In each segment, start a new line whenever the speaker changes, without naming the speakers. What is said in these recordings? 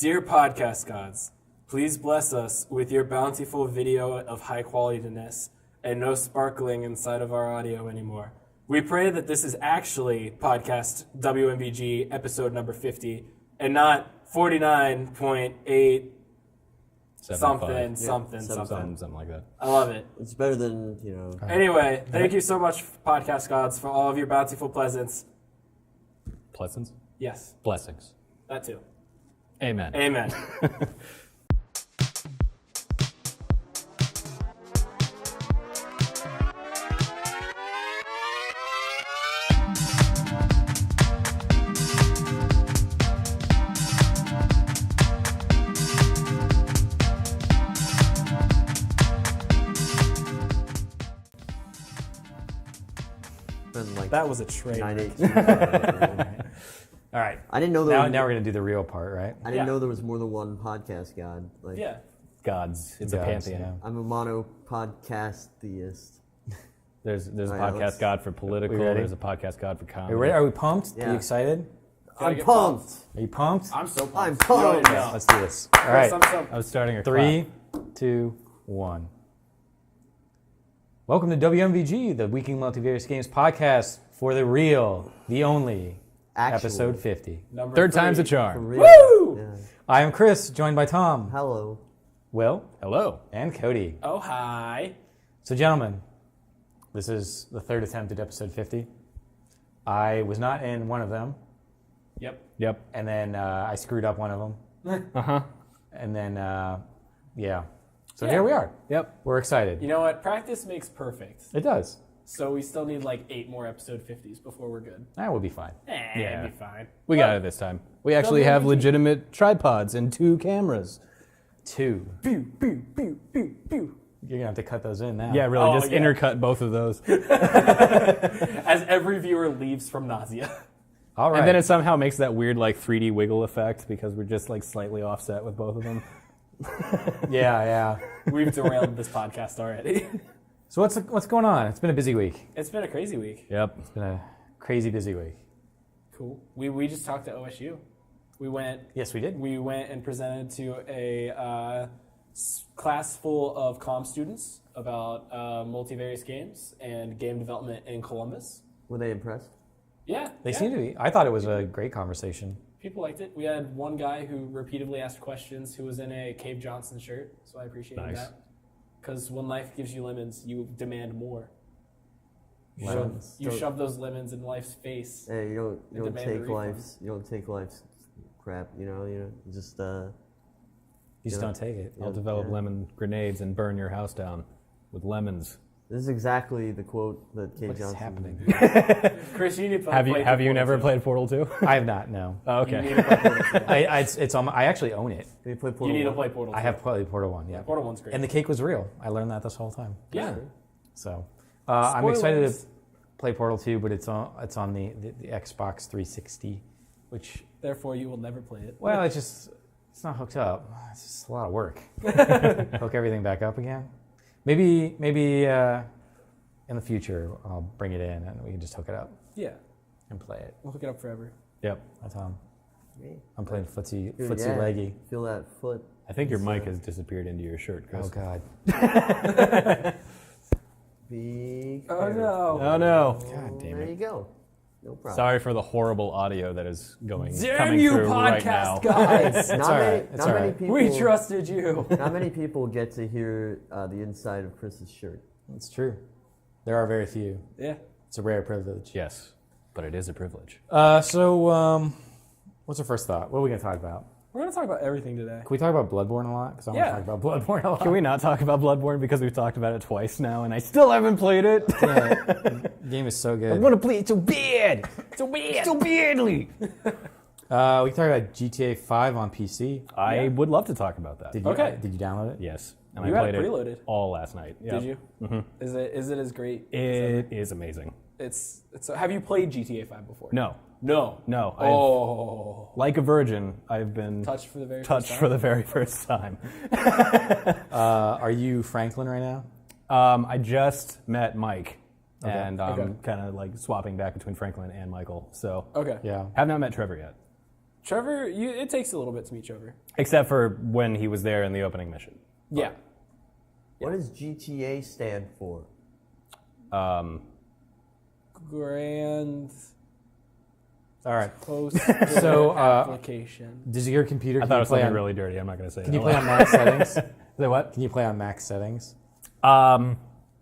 Dear podcast gods, please bless us with your bountiful video of high qualityness and no sparkling inside of our audio anymore. We pray that this is actually podcast Wmvg episode number 50 and not 49.8 something like that. I love it.
It's better than,
Anyway, thank you so much, podcast gods, for all of your bountiful pleasants.
Pleasants?
Yes.
Blessings.
That too.
Amen.
Amen. That was a trade.
All right.
I didn't know
now we're going to do the real part, right?
I didn't know there was more than one podcast god.
Gods. It's a pantheon.
Yeah.
I'm a mono podcast theist.
There's a podcast god for political. There's a podcast god for comedy.
Are we pumped?
Yeah.
Are you excited?
I'm pumped.
Are you pumped?
I'm so pumped.
I'm pumped.
Let's do this. All right.
I was starting a
3, 2, 1. Welcome to WMVG, the Weekly Multivarious Games podcast for the real, the only, episode 50.
Third time's a charm.
Woo!
Yeah.
I am Chris, joined by Tom,
Hello.
Will,
Hello.
and Cody.
Oh, hi.
So, gentlemen, this is the third attempt at episode 50. I was not in one of them.
Yep.
And then I screwed up one of them.
Uh-huh.
And then, So here we are.
Yep.
We're excited.
You know what? Practice makes perfect.
It does.
So we still need like 8 more episode 50s before we're good.
That will be fine.
Yeah.
It'll be fine.
We got it this time. We actually have legitimate tripods and 2 cameras.
2.
Pew, pew, pew, pew, pew.
You're going to have to cut those in now.
Yeah, really. Just intercut both of those.
As every viewer leaves from nausea.
All right.
And then it somehow makes that weird like 3D wiggle effect because we're just like slightly offset with both of them.
Yeah.
We've derailed this podcast already.
So what's going on? It's been a busy week.
It's been a crazy week.
Yep.
It's been a crazy busy week.
Cool. We just talked to OSU.
Yes, we did.
We went and presented to a class full of comm students about multivarious games and game development in Columbus.
Were they impressed?
Yeah.
They seem to be. I thought it was a great conversation.
People liked it. We had one guy who repeatedly asked questions who was in a Cave Johnson shirt, so I appreciated that. Because when life gives you lemons, you demand more. You shove those lemons in life's face.
Hey, you don't take life's crap. You just
don't take it.
I'll develop lemon grenades and burn your house down with lemons.
This is exactly the quote that Cade
What's
Johnson.
happening?
Chris, you need to play
Have you never played Portal 2?
I have not. No.
Oh,
You
okay.
need to play Portal 2.
It's on. I actually own it.
Did you play Portal
You need to
1?
play Portal 2.
I have played Portal 1. Yeah.
Portal 1's great.
And the cake was real. I learned that this whole time.
Yeah.
So I'm excited to
Spoilers.
play Portal 2, but it's on the Xbox 360, which
Therefore, you will never play it.
well, it's not hooked up. It's just a lot of work. Hook everything back up again. Maybe in the future I'll bring it in and we can just hook it up
Yeah.
and play it.
We'll hook it up forever.
Yep.
That's I'm playing footsie
Yeah.
leggy.
Feel that foot.
I think your mic has disappeared into your shirt, Chris.
Oh God.
Be
Oh
careful.
no.
Oh no.
God damn
There
it.
you go. No problem.
Sorry for the horrible audio that is coming
Damn
through
you,
right now.
podcast guys!
It's all right. It's
Not
all
many
right.
people.
We trusted you.
Not many people get to hear the inside of Chris's shirt.
It's true. There are very few.
Yeah.
It's a rare privilege.
Yes, but it is a privilege.
So what's our first thought? What are we going to talk about?
We're going to talk about everything today.
Can we talk about Bloodborne a lot? Because I want to talk about Bloodborne a lot.
Can we not talk about Bloodborne because we've talked about it twice now and I still haven't played it?
The game is so good.
I want to play it so bad. So badly.
We can talk about GTA 5 on PC.
I would love to talk about that.
Did you,
Okay.
Did you download it?
Yes. And
You
I
had
played
it preloaded.
it all last night. Yep.
Did you? Mm-hmm. Is it as great?
It is amazing.
It's. Have you played GTA 5 before?
No.
No.
No. Like a virgin, I've been
Touched for the very
touched
first time?
for the very first time.
Are you Franklin right now?
I just met Mike, and I'm
Okay.
kind of like swapping back between Franklin and Michael. So
Okay.
Yeah.
have not met Trevor yet.
Trevor, it takes a little bit to meet Trevor.
Except for when he was there in the opening mission.
Yeah.
What does GTA stand for?
Grand
All right.
Post
So,
application.
Does your computer?
I thought it was something really dirty. I'm not going to say
Can
that.
you play on max settings?
Say what?
Can you play on max settings?
Are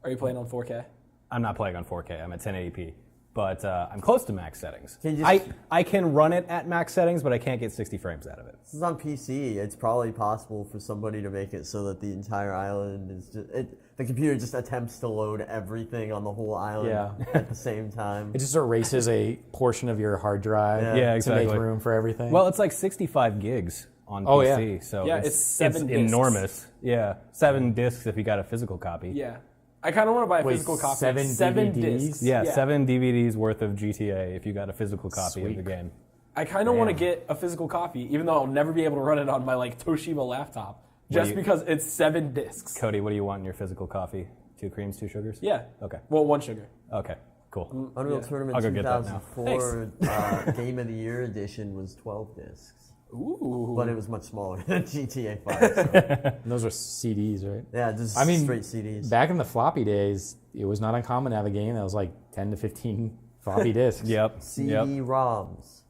you playing on 4K?
I'm not playing on 4K. I'm at 1080p. But I'm close to max settings.
Can you just-
I can run it at max settings, but I can't get 60 frames out of it.
This is on PC. It's probably possible for somebody to make it so that the entire island is just... the computer just attempts to load everything on the whole island at the same time.
It just erases a portion of your hard drive
Yeah, exactly.
to make room for everything.
Well, it's like 65 gigs on
Oh,
PC,
yeah.
so
Yeah, it's 7 discs.
enormous. Yeah, 7 discs if you got a physical copy.
Yeah. I kind of want to buy a
Wait,
physical copy.
7
7
DVDs?
discs.
Yeah, 7 DVDs worth of GTA if you got a physical copy
Sweet.
of the game.
I kind of want to get a physical copy, even though I'll never be able to run it on my Toshiba laptop, just because it's 7 discs.
Cody, what do you want in your physical coffee? 2 creams, 2 sugars?
Yeah.
Okay.
Well, 1 sugar.
Okay, cool.
Unreal
Yeah.
Tournament
I'll go get that now.
2004 Game of the Year edition was 12 discs.
Ooh.
But it was much smaller than GTA 5. So.
And those are CDs, right?
Yeah, just
I mean,
straight CDs.
Back in the floppy days, it was not uncommon to have a game that was like 10 to 15 floppy disks.
Yep.
CD-ROMs.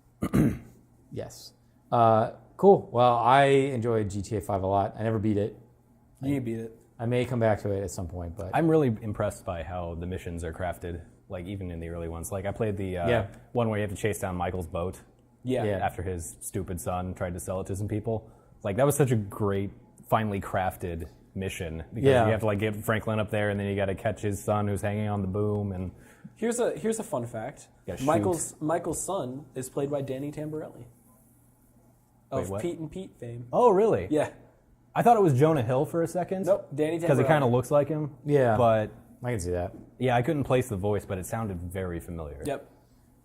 Yes. Cool. Well, I enjoyed GTA 5 a lot. I never beat it.
You beat it.
I may come back to it at some point, but
I'm really impressed by how the missions are crafted, like even in the early ones. Like I played the one where you have to chase down Michael's boat.
Yeah.
Yeah.
After his stupid son tried to sell it to some people. Like that was such a great, finely crafted mission because you have to like get Franklin up there and then you got to catch his son who's hanging on the boom and
Here's a fun fact.
Gotta
Michael's son is played by Danny Tamborelli of
what?
Pete and Pete fame.
Oh, really?
Yeah.
I thought it was Jonah Hill for a second.
Nope. Danny Tamborelli.
Because it kind of looks like him.
Yeah.
But
I can see that.
yeah, I couldn't place the voice, but it sounded very familiar.
Yep.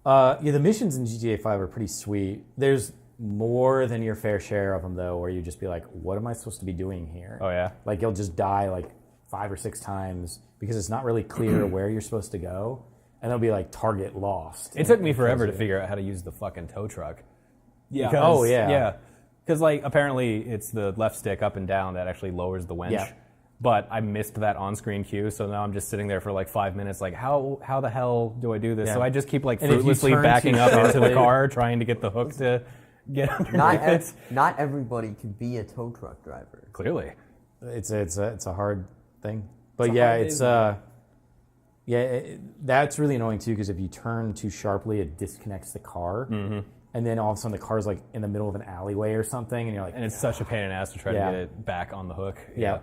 The missions in GTA 5 are pretty sweet. There's more than your fair share of them, though, where you just be like, what am I supposed to be doing here?
Oh, yeah?
Like, you'll just die like 5 or 6 times because it's not really clear where you're supposed to go. And there'll be like target lost.
It took me forever to figure out how to use the fucking tow truck.
Yeah.
Because,
Oh, yeah.
Yeah. Because, like, apparently it's the left stick up and down that actually lowers the winch.
Yeah.
But I missed that on-screen cue, so now I'm just sitting there for like 5 minutes, like, how the hell do I do this?
Yeah.
So I just keep like
And if you
fruitlessly
turn
backing
too
up into the
sharply-
car, trying to get the hook to get underneath it.
Not everybody can be a tow truck driver.
Clearly.
It's a hard thing. But
It's a
yeah,
hard
it's that's really annoying too because if you turn too sharply, it disconnects the car.
Mm-hmm.
And then all of a sudden the car's like in the middle of an alleyway or something, and you're like,
And it's such a pain in the ass to try
Yeah.
to get it back on the hook.
yeah.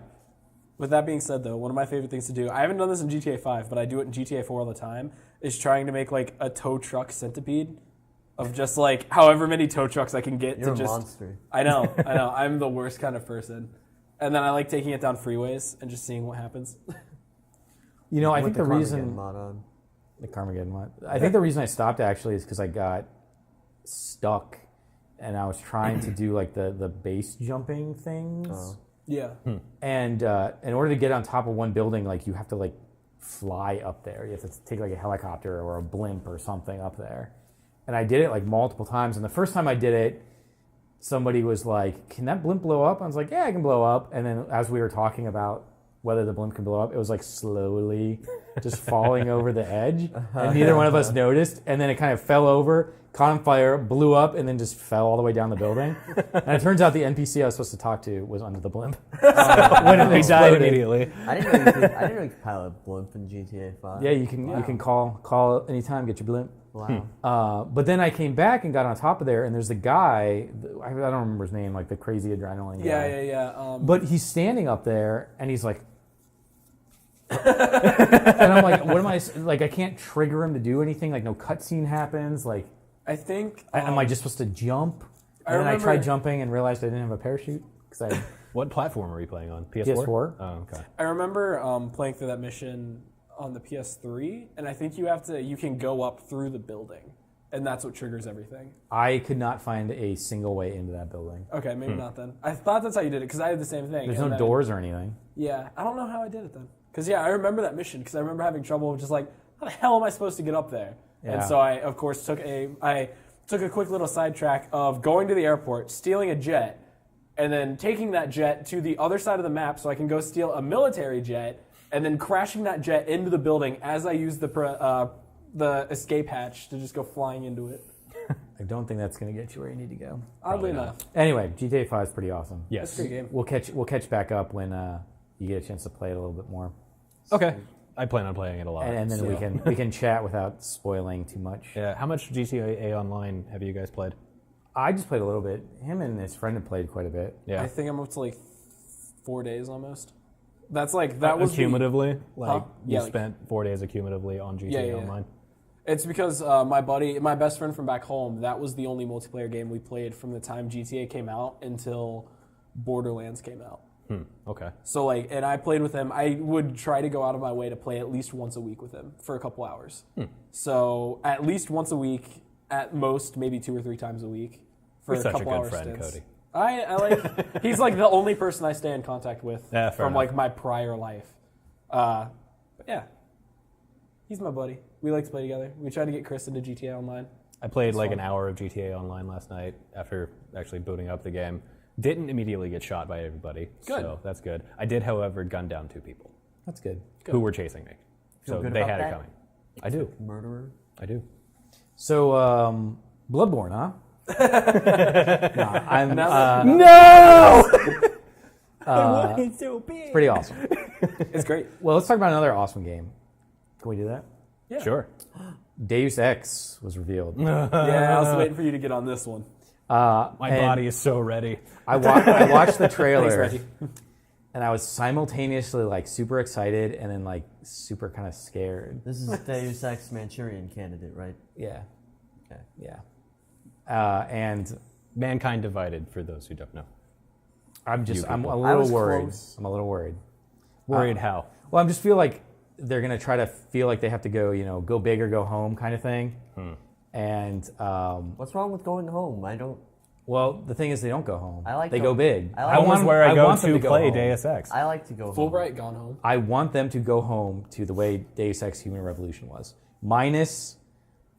With that being said, though, one of my favorite things to do, I haven't done this in GTA 5, but I do it in GTA 4 all the time, is trying to make like a tow truck centipede of just like however many tow trucks I can get
You're
to
a
just.
monster.
I know. I'm the worst kind of person. And then I like taking it down freeways and just seeing what happens.
You know, I
With
think the
Carmageddon
reason
mod on.
the Carmageddon one, I think the reason I stopped actually is because I got stuck, and I was trying to do like the base jumping things.
Oh.
Yeah.
And in order to get on top of one building, like you have to like fly up there. You have to take like a helicopter or a blimp or something up there. And I did it like multiple times. And the first time I did it, somebody was like, "Can that blimp blow up?" I was like, "Yeah, I can blow up." And then as we were talking about whether the blimp can blow up, it was like slowly just falling over the edge. And neither one of us noticed. And then it kind of fell over, caught on fire, blew up, and then just fell all the way down the building. And it turns out the NPC I was supposed to talk to was under the blimp. When it
He died
exploded.
immediately.
I didn't know you could pilot a blimp in GTA 5.
Yeah, you can call anytime, get your blimp.
Wow.
But then I came back and got on top of there, and there's a guy, I don't remember his name, like the crazy adrenaline guy.
Yeah.
But he's standing up there, and he's like, and I'm like, what am I, like, I can't trigger him to do anything, like no cutscene happens, like,
I think.
am I just supposed to jump?
I
And then I
remember-
tried jumping and realized I didn't have a parachute, because I
What platform are you playing on? PS4?
PS4.
Oh, okay.
I remember playing through that mission on the PS3, and I think you can go up through the building, and that's what triggers everything.
I could not find a single way into that building.
Okay, maybe not then. I thought that's how you did it, because I did the same thing.
There's
and
no
then-
doors or anything.
Yeah, I don't know how I did it then. Because, I remember that mission, because I remember having trouble with just like, how the hell am I supposed to get up there? And
Yeah.
so I, of course, took took a quick little sidetrack of going to the airport, stealing a jet, and then taking that jet to the other side of the map so I can go steal a military jet, and then crashing that jet into the building as I use the escape hatch to just go flying into it.
I don't think that's going to get you where you need to go.
Oddly enough.
Anyway, GTA 5 is pretty awesome.
Yes.
It's a great game.
We'll catch back up when you get a chance to play it a little bit more,
Okay. I plan on playing it a lot.
and then
so.
we can chat without spoiling too much.
Yeah. How much GTA Online have you guys played?
I just played a little bit. Him and his friend have played quite a bit.
Yeah.
I think I'm up to like 4 days almost. That's like, that was
accumulatively? Like, you
Yeah, like-
spent 4 days accumulatively on GTA
Yeah.
Online?
It's because my best friend from back home, that was the only multiplayer game we played from the time GTA came out until Borderlands came out.
Okay.
So like, and I played with him. I would try to go out of my way to play at least once a week with him for a couple hours. So at least once a week, at most maybe 2 or 3 times a week for
You're
a
such a
couple
good
hours
friend,
stints.
Cody.
I like. He's like the only person I stay in contact with
Yeah, fair
from
enough.
like my prior life. But yeah, he's my buddy. We like to play together. We tried to get Chris into GTA Online.
I played like
fun.
an hour of GTA Online last night after actually booting up the game. Didn't immediately get shot by everybody,
Good.
so that's good. I did, however, gun down 2 people
That's good.
who were chasing me.
Feel
So
good
they
about
had it
that?
coming. I do.
Murderer.
I do.
So, Bloodborne, huh? I'm
No!
It's so big.
pretty awesome.
It's great.
Well, let's talk about another awesome game. Can we do that?
Yeah.
Sure.
Deus Ex was revealed.
Yeah, I was waiting for you to get on this one.
My
And
body is so ready.
I watched the trailer,
Thanks, Reggie.
and I was simultaneously like super excited and then like super kind of scared.
This is Deus Ex Manchurian Candidate, right?
Yeah,
Okay.
yeah. And
Mankind Divided, for those who don't know.
I'm
You
a
people.
I
little
was
worried.
close.
I'm a little worried.
Worried how?
Well, I just feel like they're gonna try to feel like they have to go big or go home kind of thing. And
What's wrong with going home? I don't.
well, the thing is, they don't go home.
I like
they
go-
go big.
I like-
That was where I go
want them
to
go
play
home.
Deus Ex.
I like to go home.
Fulbright gone home.
I want them to go home to the way Deus Ex Human Revolution was, minus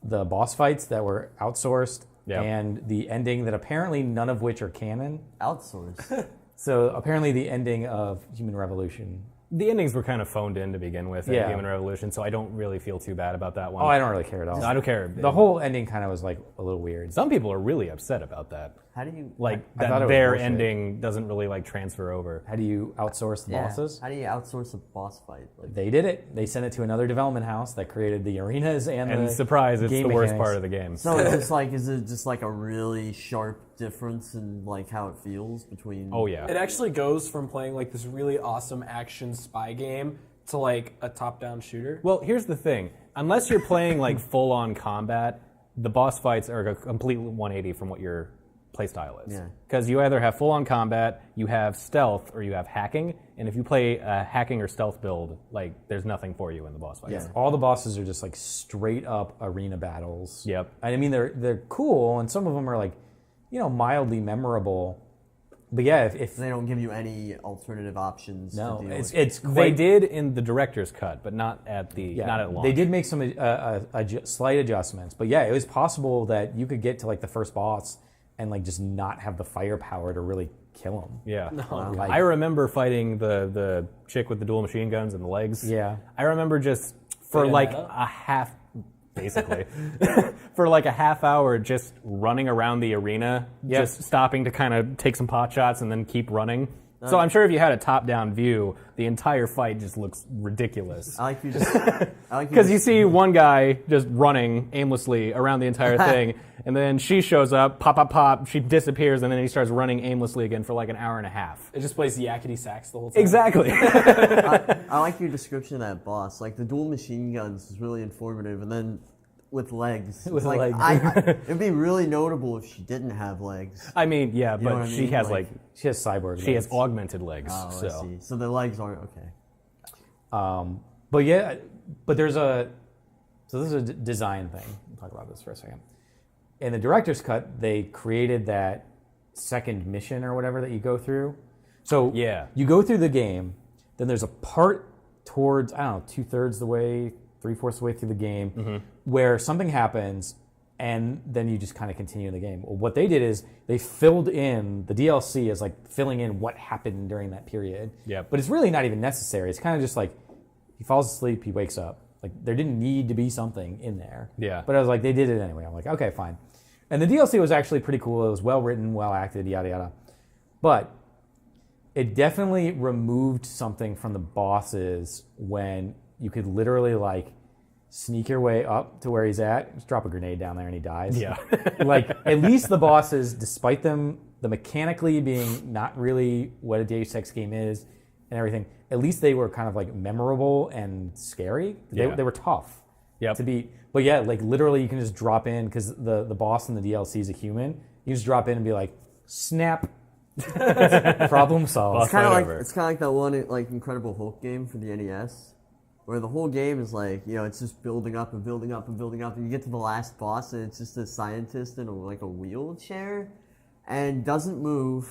the boss fights that were outsourced
Yeah.
and the ending that apparently none of which are canon.
Outsource.
So apparently the ending of Human Revolution.
The endings were kind of phoned in to begin with in
Yeah.
Human Revolution, so I don't really feel too bad about that one.
Oh, I don't really care at all.
I don't care.
The whole ending kind of was like a little weird.
Some people are really upset about that.
How do you
Like
I thought
that
it was
their
bullshit.
ending doesn't really like transfer over.
How do you outsource the
yeah.
bosses?
How do you outsource a boss fight? Like,
They did it. They sent it to another development house that created the arenas and
And
the
surprise, it's the
game
worst
mechanics.
part of the game.
so it's just like, is it just like a really sharp difference in like how it feels between?
Oh yeah.
It actually goes from playing like this really awesome action spy game to like a top-down shooter.
Well, here's the thing. Unless you're playing like full-on combat, the boss fights are a complete 180 from what your playstyle is.
Yeah.
Because you either have full-on combat, you have stealth, or you have hacking. And if you play a hacking or stealth build, like there's nothing for you in the boss fights.
Yeah.
All the bosses are just like straight up arena battles.
Yep.
I mean, they're cool, and some of them are like, mildly memorable. But yeah, if
They don't give you any alternative options.
no,
to deal with.
it's
They
quite.
did in the director's cut, but not at not at launch.
They did make some slight adjustments, but yeah, it was possible that you could get to like the first boss and like just not have the firepower to really kill him.
Yeah.
Like-
I remember fighting the chick with the dual machine guns and the legs.
Yeah.
I remember just for like
Bayonetta?
a half, basically, for like a half hour just running around the arena,
Yep.
just stopping to kind of take some pot shots and then keep running. So I'm sure if you had a top-down view, the entire fight just looks ridiculous.
I like you just.
Because you see one guy just running aimlessly around the entire thing, and then she shows up, pop, pop, pop, she disappears, and then he starts running aimlessly again for like an hour and a half.
It just plays yakety sax the whole time.
Exactly.
I like your description of that boss. Like the dual machine guns is really informative, and then with legs.
With
like,
legs.
it'd be really notable if she didn't have legs.
I mean, yeah,
know
but
what I
she
mean?
has
Like-
She has cyborg.
she has
legs.
augmented legs.
Oh,
so
I see. So the legs aren't okay.
But yeah, but there's so this is a design thing. We'll talk about this for a second. In the director's cut, they created that second mission or whatever that you go through. So
Yeah.
you go through the game, then there's a part towards, I don't know, 2/3 the way, 3/4 the way through the game, where something happens, and then you just kind of continue the game. Well, what they did is they filled in the DLC as like filling in what happened during that period.
Yep.
But it's really not even necessary. It's kind of just like he falls asleep, he wakes up. Like there didn't need to be something in there.
Yeah.
But I was like, they did it anyway. I'm like, okay, fine. And the DLC was actually pretty cool. It was well written, well acted, yada yada. But it definitely removed something from the bosses when you could literally like sneak your way up to where he's at, just drop a grenade down there and he dies.
Yeah.
Like, at least the bosses, despite them, the mechanically being not really what a Deus Ex game is and everything, at least they were kind of like memorable and scary. They were tough to beat. But yeah, like literally you can just drop in, because the boss in the DLC is a human. You just drop in and be like, snap. Problem solved.
It's kind of like that one like Incredible Hulk game for the NES. Where the whole game is like, it's just building up and building up and building up, and you get to the last boss, and it's just a scientist in a wheelchair, and doesn't move,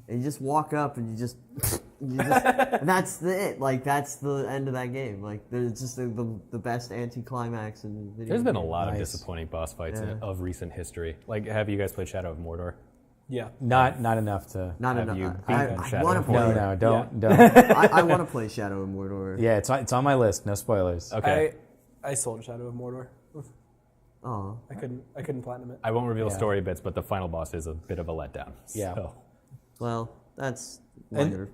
and you just walk up, and you just and that's it. Like that's the end of that game. Like it's just the best anticlimax in video.
There's been a lot of disappointing boss fights of recent history. Like, have you guys played Shadow of Mordor?
Yeah.
Not enough to.
Not
have
enough.
you
I
beaten Shadow
want to
of
play.
Mordor?
Don't.
I want to play Shadow of Mordor.
Yeah, it's on my list. No spoilers.
Okay.
I sold Shadow of Mordor.
Oh.
I couldn't platinum it.
I won't reveal story bits, but the final boss is a bit of a letdown.
Yeah.
So.
Well, that's minor.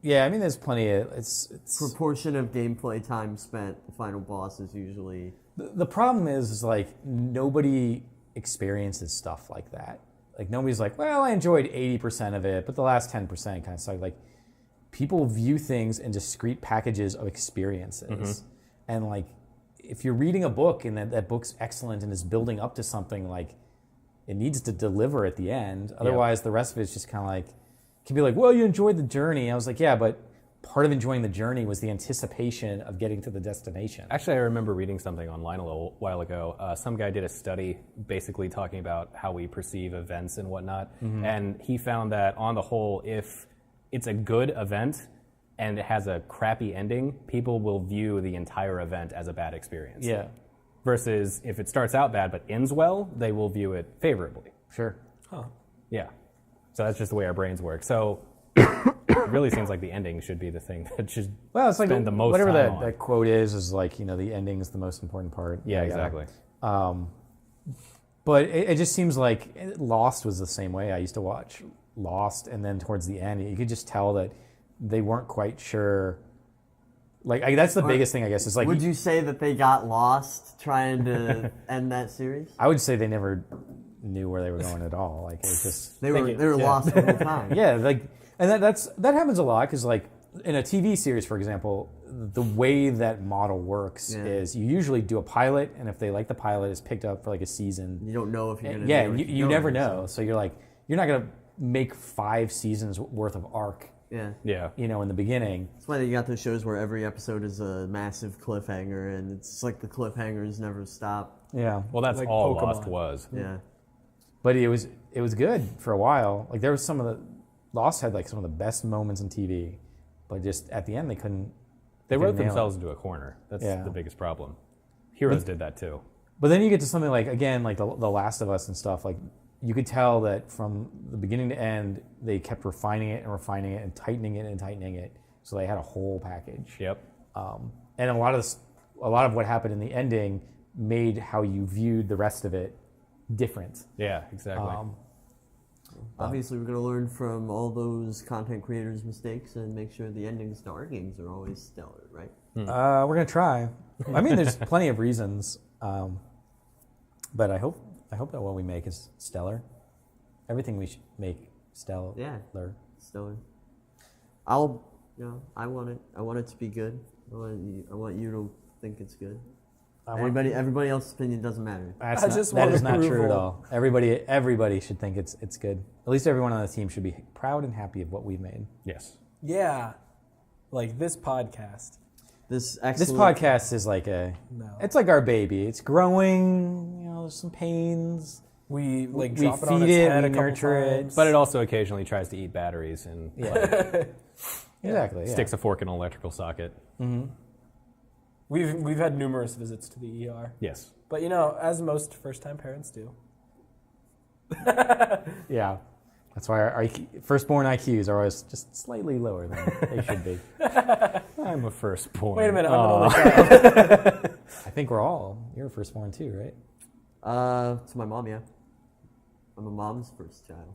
Yeah, I mean, there's plenty of it's
proportion of gameplay time spent. The final boss is usually.
The problem is like nobody experiences stuff like that. Like nobody's like, well, I enjoyed 80% of it, but the last 10% kind of sucked. Like people view things in discrete packages of experiences, and like if you're reading a book and that book's excellent and is building up to something, like it needs to deliver at the end. Otherwise, the rest of it's just kind of like can be like, well, you enjoyed the journey. I was like, yeah, but part of enjoying the journey was the anticipation of getting to the destination.
Actually, I remember reading something online a little while ago. Some guy did a study basically talking about how we perceive events and whatnot. And he found that on the whole, if it's a good event and it has a crappy ending, people will view the entire event as a bad experience.
Yeah.
Versus if it starts out bad but ends well, they will view it favorably.
Sure.
Huh.
Yeah. So that's just the way our brains work. So it really seems like the ending should be the thing that should
Well, it's like
spend the most
whatever
time on.
that quote is like, the ending is the most important part.
Yeah, exactly.
But it just seems like Lost was the same way. I used to watch Lost, and then towards the end, you could just tell that they weren't quite sure. Like that's the biggest thing, I guess. Is like,
would you say that they got lost trying to end that series?
I would say they never knew where they were going at all. Like it was just
They were lost the whole time.
yeah, like, and that happens a lot because like in a TV series, for example, the way that model works is you usually do a pilot, and if they like the pilot, it's picked up for like a season.
You don't know if you're gonna.
Yeah, you never know. So you're like, you're not gonna make 5 seasons worth of arc.
Yeah.
In the beginning.
That's why you got those shows where every episode is a massive cliffhanger, and it's like the cliffhangers never stop.
Yeah.
Well, that's
Like
all
Pokemon.
Lost was.
Yeah.
But it was good for a while. Like there was some of the Lost had like some of the best moments in TV, but just at the end they couldn't.
They wrote
nail it.
themselves into a corner. That's
Yeah.
the biggest problem. Heroes did that too.
But then you get to something like, again, like the Last of Us and stuff. Like you could tell that from the beginning to end, they kept refining it and tightening it. So they had a whole package.
Yep.
And a lot of what happened in the ending made how you viewed the rest of it different.
Yeah, exactly.
Obviously, we're going to learn from all those content creators' mistakes and make sure the endings to our games are always stellar, right?
We're gonna try. I mean, there's plenty of reasons, but I hope that what we make is stellar. Everything we make stellar.
Yeah. Stellar. I want it to be good. I want you to think it's good. Everybody else's opinion doesn't matter.
I just
that
want
is not true at
approval.
all. Everybody should think it's good. At least everyone on the team should be proud and happy of what we've made.
Yes.
Yeah. Like this podcast.
This
podcast is like it's like our baby. It's growing. There's some pains.
We like
We
drop it on
feed
its
it,
head
we
a couple
nurture it.
times.
But it also occasionally tries to eat batteries and
Exactly. Yeah.
sticks a fork in an electrical socket.
We've had numerous visits to the ER.
Yes.
But, you know, as most first-time parents do.
Yeah. That's why our firstborn IQs are always just slightly lower than they should be.
I'm a firstborn.
Wait a minute, I'm an only child.
I think you're a firstborn too, right?
To my mom, yeah. I'm a mom's first child.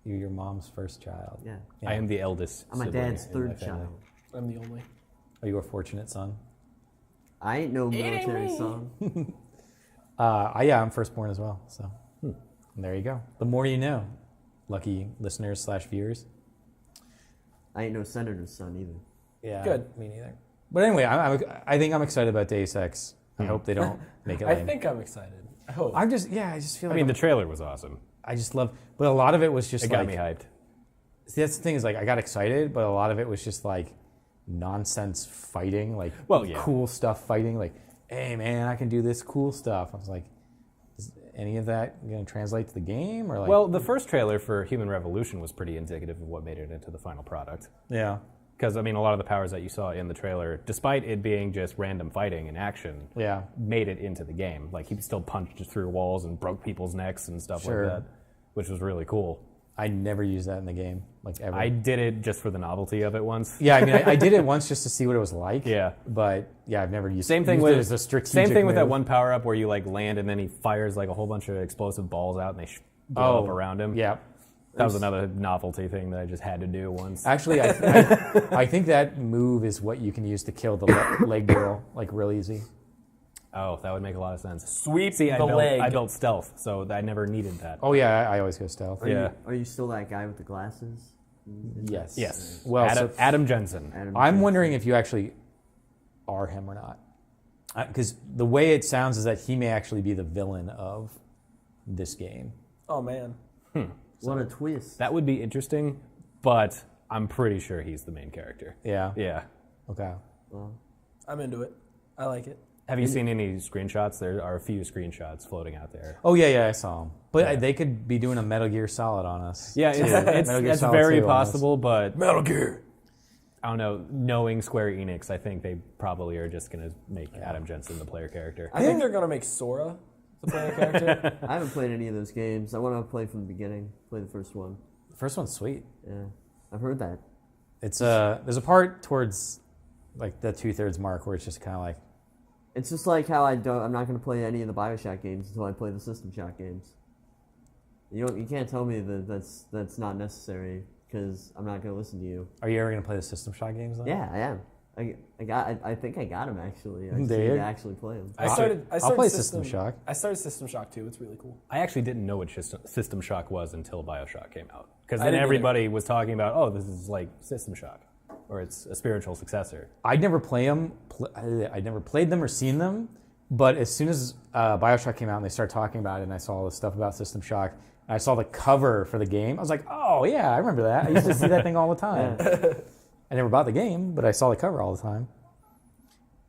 You're your mom's first child.
Yeah.
I am the eldest.
I'm my
sibling
dad's
in
third
my family.
child.
I'm the only.
Are you a fortunate son?
I ain't no military son.
I'm firstborn as well. So there you go. The more you know, lucky listeners / viewers.
I ain't no senator's son either.
Yeah,
Good.
Me neither. But anyway, I think I'm excited about Deus Ex. I hope they don't make it.
I
lame.
think I'm excited. I hope.
I just feel like
I mean, the trailer was awesome.
I just love, but a lot of it was just
It
like,
got me hyped.
See, that's the thing is like I got excited, but a lot of it was just like nonsense fighting, like cool stuff fighting. Like, hey man, I can do this cool stuff. I was like, is any of that going to translate to the game or like?
Well, the first trailer for Human Revolution was pretty indicative of what made it into the final product.
yeah,
Because, I mean, a lot of the powers that you saw in the trailer, despite it being just random fighting and action, made it into the game. Like, he still punched through walls and broke people's necks and stuff like that, which was really cool.
I never used that in the game, like ever.
I did it just for the novelty of it once.
Yeah, I mean, I did it once just to see what it was like.
Yeah.
But yeah, I've never used
Same thing
used
with
it as a strategic
same thing with that
move.
one power up where you like land and then he fires like a whole bunch of explosive balls out and they blow up around him.
Yeah.
That was another novelty thing that I just had to do once.
Actually, I think that move is what you can use to kill the leg girl like real easy.
Oh, that would make a lot of sense.
Sweep
See,
the leg.
I built stealth, so I never needed that.
Oh yeah, I always go stealth.
Are you still that guy with the glasses?
Yes.
Yes.
Well,
Adam Jensen.
I'm wondering if you actually are him or not, because the way it sounds is that he may actually be the villain of this game.
Oh, man.
What a twist.
That would be interesting, but I'm pretty sure he's the main character.
Yeah.
Yeah.
Okay.
Well,
I'm into it. I like it.
Have you seen any screenshots? There are a few screenshots floating out there.
Oh yeah, I saw him. But they could be doing a Metal Gear Solid on us.
Yeah, it's
Solid
very
2 on us.
possible, but
Metal Gear.
I don't know. Knowing Square Enix, I think they probably are just going to make Adam Jensen the player character.
I think they're going to make Sora the player character.
I haven't played any of those games. I want to play from the beginning. Play the first one.
The first one's sweet.
Yeah, I've heard that.
It's there's a part towards like the 2/3 mark where it's just kind of like.
It's just like how I'm not going to play any of the BioShock games until I play the System Shock games. You can't tell me that that's not necessary because I'm not going to listen to you.
Are you ever gonna play the System Shock games though?
Yeah, I am. I think I got them actually. I just
Do
need
you?
to actually play them.
I started
I'll play System Shock.
I started System Shock 2. It's really cool.
I actually didn't know what System Shock was until BioShock came out. Because
I
then
didn't
everybody was talking about, oh, this is like System Shock, or it's a spiritual successor.
I'd never play them. I'd never played them or seen them. But as soon as BioShock came out and they started talking about it, and I saw all this stuff about System Shock, and I saw the cover for the game, I was like, oh yeah, I remember that. I used to see that thing all the time. I never bought the game, but I saw the cover all the time.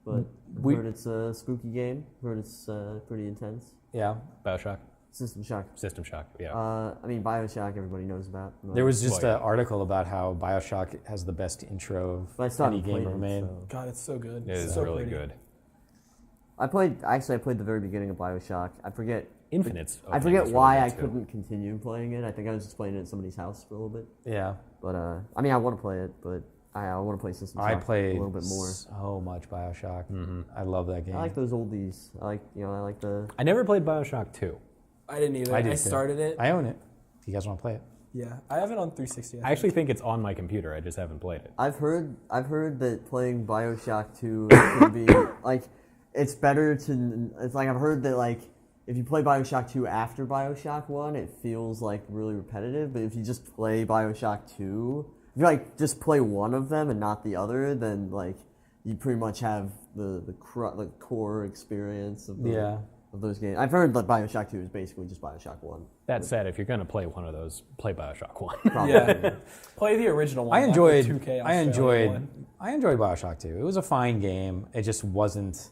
But I've heard it's a spooky game. Heard it's pretty intense.
Yeah.
BioShock?
System Shock.
System Shock, yeah.
I mean, BioShock, everybody knows about.
There was just an article about how BioShock has the best intro
But I
of
still
any
haven't
game
played
ever
it,
made.
so.
God, it's so good.
It is
so
really
pretty.
good.
I played the very beginning of BioShock. I forget.
Infinite's
I
opening
forget
was
why
really
I
good, too.
couldn't continue playing it. I think I was just playing it at somebody's house for a little bit.
Yeah.
But I mean, I want to play it, but I want to play System Shock
I played
a little bit more.
so much BioShock. I love that game.
I like those oldies. I like the.
I never played BioShock 2.
I didn't either.
I
I,
did too.
started it.
I own it. If you guys want to play it.
Yeah, I have it on 360.
I actually think it's on my computer. I just haven't played it.
I've heard that playing BioShock 2 can be like it's better to. It's like I've heard that like if you play BioShock 2 after BioShock 1, it feels like really repetitive. But if you just play BioShock 2, if you like just play one of them and not the other, then like you pretty much have the core experience of of those games. I've heard that BioShock 2 is basically just BioShock 1.
That said, if you're going to play one of those, play BioShock 1.
Probably.
Yeah, play the original one.
I
not the
enjoyed
2K
I
Australia
enjoyed
one.
BioShock 2. It was a fine game. It just wasn't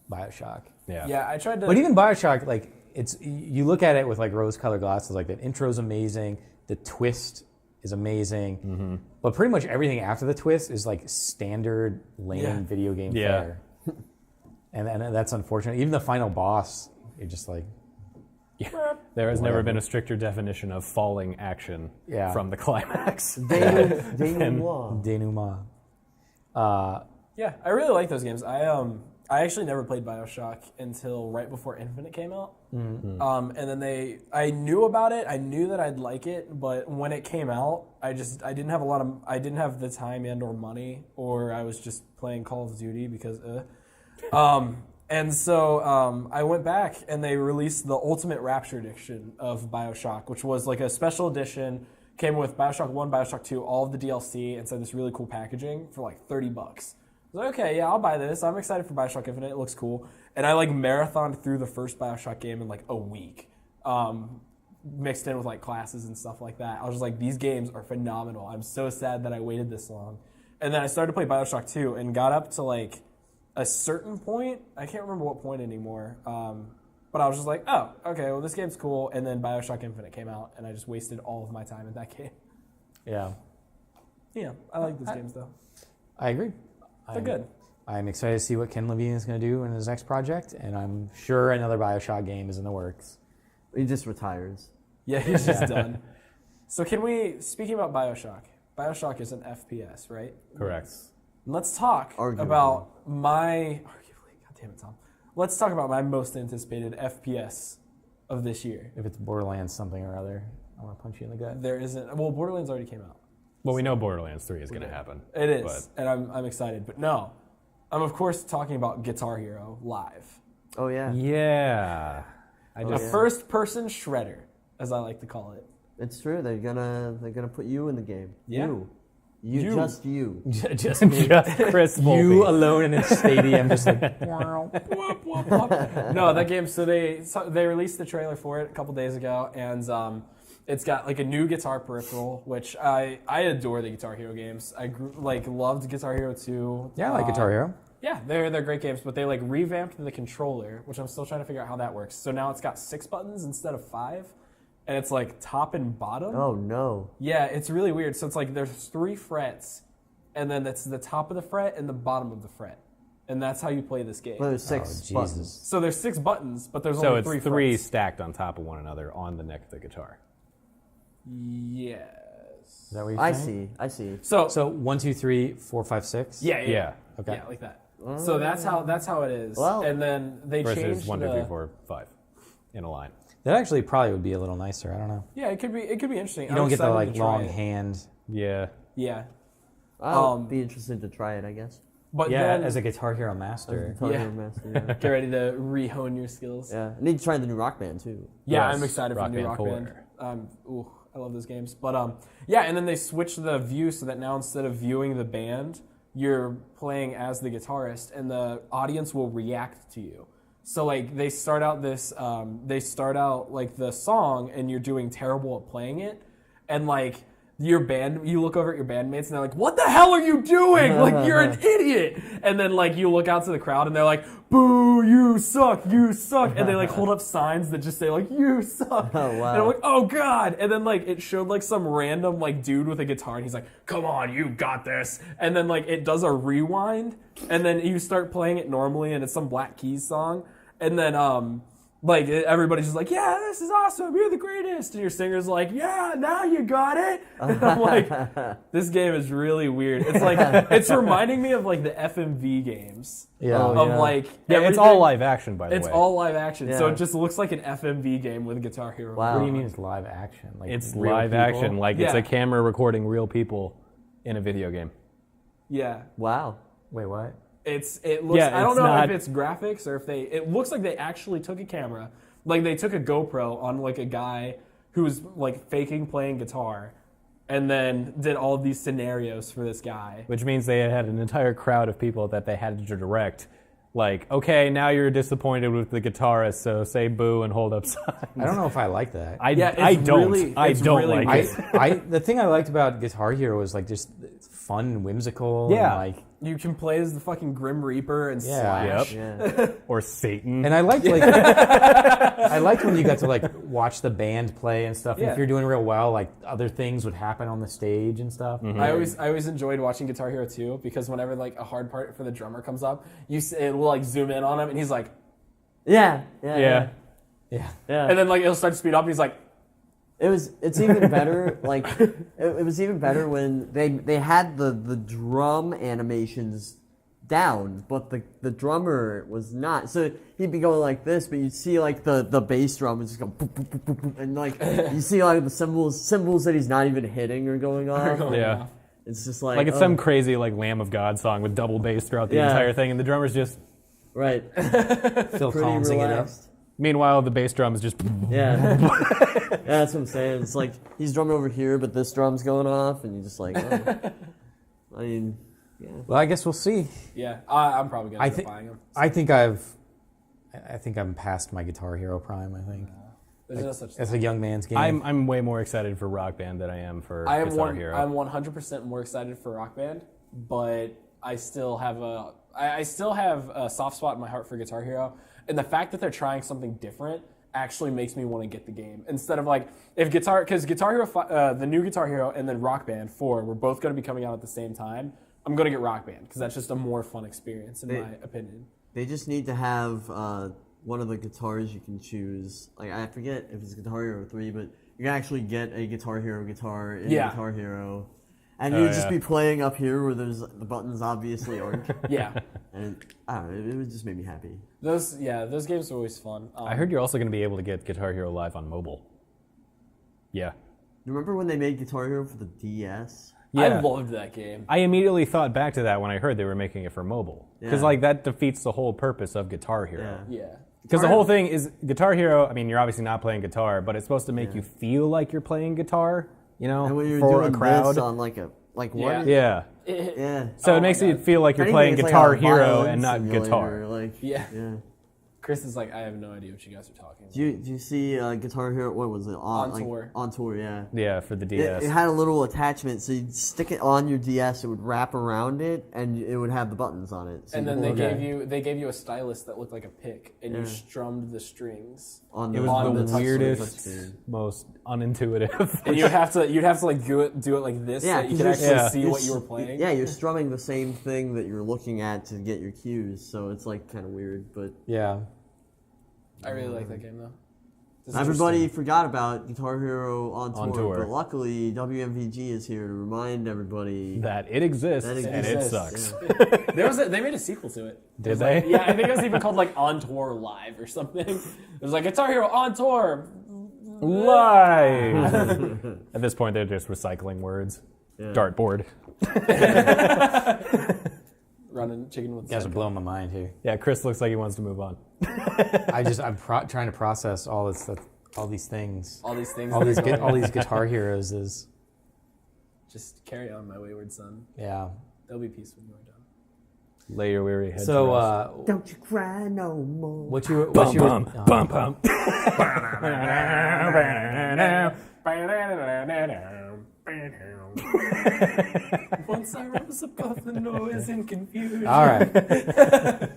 BioShock.
Yeah.
Yeah, I tried to.
But even BioShock, like it's you look at it with like rose-colored glasses. Like the intro's amazing, the twist is amazing, but pretty much everything after the twist is like standard lame video game fare. and that's unfortunate. Even the final boss, you're just like,
There has never been a stricter definition of falling action from the climax.
Denouement.
Yeah, I really like those games. I actually never played BioShock until right before Infinite came out.
Mm-hmm.
And then I knew about it. I knew that I'd like it, but when it came out, I didn't have the time and or money, or I was just playing Call of Duty because and so I went back and they released the Ultimate Rapture Edition of BioShock, which was like a special edition, came with BioShock 1, BioShock 2, all of the DLC, and so this really cool packaging for like $30. I was like, okay, yeah, I'll buy this. I'm excited for BioShock Infinite. It looks cool. And I like marathoned through the first BioShock game in like a week, mixed in with like classes and stuff like that. I was just like, these games are phenomenal. I'm so sad that I waited this long. And then I started to play BioShock 2 and got up to like a certain point. I can't remember what point anymore. But I was just like, oh, okay, well, this game's cool. And then BioShock Infinite came out, and I just wasted all of my time in that game.
yeah.
Yeah, I like those games, though.
I agree.
They're good.
I'm excited to see what Ken Levine is going to do in his next project, and I'm sure another BioShock game is in the works.
He just retires.
Yeah, he's just done. So speaking about BioShock is an FPS, right?
Correct.
Let's talk about arguably, God damn it, Tom. Let's talk about my most anticipated FPS of this year.
If it's Borderlands something or other, I want to punch you in the gut.
There isn't. Well, Borderlands already came out.
Well, we know Borderlands 3 is going to happen.
It is, and I'm excited. But no, I'm of course talking about Guitar Hero Live.
Oh yeah.
Yeah.
A first-person shredder, as I like to call it.
It's true. They're gonna put you in the game.
Yeah.
You. Just you.
Just me.
Just Chris Volpe.
You alone in a stadium, just like.
No, that game. So they released the trailer for it a couple days ago, and it's got like a new guitar peripheral, which I adore the Guitar Hero games. I loved Guitar Hero 2.
Yeah, I like Guitar Hero.
Yeah, they're great games, but they like revamped the controller, which I'm still trying to figure out how that works. So now it's got 6 buttons instead of 5. And it's like top and bottom.
Oh no.
Yeah, it's really weird. So it's like there's 3 frets, and then that's the top of the fret and the bottom of the fret. And that's how you play this game.
Well, there's 6 buttons.
So there's 6 buttons, but there's
So
only
it's
3
three
frets.
stacked on top of one another on the neck of the guitar.
Yes.
Is that what you're
I
saying?
see.
So
1, 2, 3, 4, 5, 6?
yeah.
Okay.
Yeah, like that. So that's how it is.
Well,
and then they
Versus
changed
1, 2, 3, 4, 5 in a line.
That actually probably would be a little nicer. I don't know.
Yeah, it could be interesting.
You don't get the like long hand.
Yeah.
Yeah.
I'll be interested to try it, I guess.
But
Yeah,
then,
as a Guitar Hero master.
Guitar Hero Master, yeah.
get ready to re-hone your skills.
Yeah. I need to try the new Rock Band too.
Yeah,
Yes,
I'm excited for
Rock
the new
Band
Rock
Core.
Band. I love those games. But yeah, and then they switched the view so that now instead of viewing the band, you're playing as the guitarist, and the audience will react to you. So like they start out like the song, and you're doing terrible at playing it, and like you look over at your bandmates, and they're like, "What the hell are you doing? Like you're an idiot!" And then like you look out to the crowd, and they're like, "Boo! You suck! You suck!" And they like hold up signs that just say like, "You suck!"
Oh, wow.
And I'm like, "Oh god!" And then like it showed like some random like dude with a guitar, and he's like, "Come on, you got this!" And then like it does a rewind, and then you start playing it normally, and it's some Black Keys song, and then like everybody's just like, "Yeah, this is awesome! You're the greatest!" And your singer's like, "Yeah, now you got it!" And I'm like, this game is really weird. It's like it's reminding me of like the FMV games.
Yeah.
Of
yeah.
like
Yeah, it's all live action, by the way.
It's all live action, so
Yeah.
it just looks like an FMV game with Guitar Hero.
Wow.
What do you mean it's live action? Like
It's
real
live
people?
action, like it's
Yeah.
a camera recording real people in a video game.
Yeah.
Wow.
Wait, what?
It looks.
Yeah,
I don't
it's
know
not-
if it's graphics or if it looks like they actually took a camera, like they took a GoPro on like a guy who's like faking playing guitar, and then did all of these scenarios for this guy.
Which means they had an entire crowd of people that they had to direct. Like, okay, now you're disappointed with the guitarist, so say boo and hold up signs.
I don't know if I like that.
Yeah,
I
it's
don't.
really-
I
it's
don't
really
like
weird.
it.
The thing I liked about Guitar Hero was like just fun and whimsical.
Yeah.
And like,
You can play as the fucking Grim Reaper and
Yeah.
slash.
Yeah.
Or Satan.
and I liked like I liked when you got to like watch the band play and stuff. And
Yeah.
if you're doing real well, like other things would happen on the stage and stuff.
I always enjoyed watching Guitar Hero 2 because whenever like a hard part for the drummer comes up, it will like zoom in on him and he's like,
Yeah.
Yeah.
Yeah.
and then like it'll start to speed up and he's like,
It's even better. Like it was even better when they had the drum animations down, but the drummer was not. So he'd be going like this, but you'd see like the bass drum would just go boop, boop, boop, boop, boop, and like you see like the symbols that he's not even hitting are going off.
Yeah.
It's just like
Like it's some crazy like Lamb of God song with double bass throughout the
Yeah.
entire thing, and the drummer's just.
right.
Phil
Pretty
Collins it up.
relaxed.
Meanwhile, the bass drum is just.
Yeah. Yeah, that's what I'm saying. It's like he's drumming over here, but this drum's going off, and you're just like, oh. I mean, yeah.
Well, I guess we'll see.
yeah, I'm probably gonna
I
end up
think
buying him.
I think I'm past my Guitar Hero prime. I think
There's no such thing.
it's a young man's game.
I'm way more excited for Rock Band than I am for Guitar Hero.
I'm 100% more excited for Rock Band, but I still have a soft spot in my heart for Guitar Hero, and the fact that they're trying something different actually makes me want to get the game instead of like because Guitar Hero the new Guitar Hero and then Rock Band 4 were both going to be coming out at the same time. I'm going to get Rock Band because that's just a more fun experience in my opinion.
They just need to have one of the guitars you can choose. Like I forget if it's Guitar Hero 3, but you can actually get a Guitar Hero guitar in Guitar Hero. And you'd just be playing up here where there's the buttons obviously aren't.
Yeah.
And I don't know, it just made me happy.
Those games are always fun.
I heard you're also going to be able to get Guitar Hero Live on mobile. Yeah.
Remember when they made Guitar Hero for the DS?
I loved that game.
I immediately thought back to that when I heard they were making it for mobile. Because
Yeah.
like that defeats the whole purpose of Guitar Hero.
Yeah.
Yeah.
Because the whole thing is Guitar Hero, I mean, you're obviously not playing guitar, but it's supposed to make you feel like you're playing guitar, you know,
And when you're
for
doing
a crowd.
this on like what?
Yeah.
Yeah.
Yeah.
So it makes
my
you
God.
feel like you're
Anything,
playing
it's like
Guitar
a
Hero
violin
and not
simulator,
guitar.
Like,
Yeah.
yeah.
Chris is like, I have no idea what you guys are talking about.
Do you see Guitar Hero? What was it?
On Tour.
On tour, yeah.
Yeah, for the DS.
It had a little attachment, so you'd stick it on your DS. It would wrap around it, and it would have the buttons on it. So
And
you
then
could
they gave you a stylus that looked like a pick, and you strummed the strings.
on
It
the,
was
on
the
touch-
weirdest,
touchscreen.
most unintuitive.
And you'd have to like do it like this,
Yeah,
so that you
'cause
could
you're-
actually see
you're
what you were
s-
playing.
Yeah, you're strumming the same thing that you're looking at to get your cues, so it's like kind of weird. But
yeah.
I really like that game though. It's
everybody
interesting.
forgot about Guitar Hero on
On
tour,
tour.
but luckily WMVG is here to remind everybody.
that it exists,
That it
and it
exists.
sucks.
They made a sequel to it.
Did they?
Yeah, I think it was even called like On Tour Live or something. It was like Guitar Hero On Tour.
Live! At this point, they're just recycling words.
Yeah.
Dartboard.
Running chicken with
You guys are blowing my mind here.
Yeah, Chris looks like he wants to move on.
I'm trying to process all these things.
all these things.
All
that
these
are going
all
on.
these Guitar Heroes is
Just carry on, my wayward son.
yeah.
There'll be peace when you are done.
Lay your weary head to rest.
So
Don't you cry no more.
what you
Bum, bum, bum, bum.
Once I rose above the noise and confusion,
all right.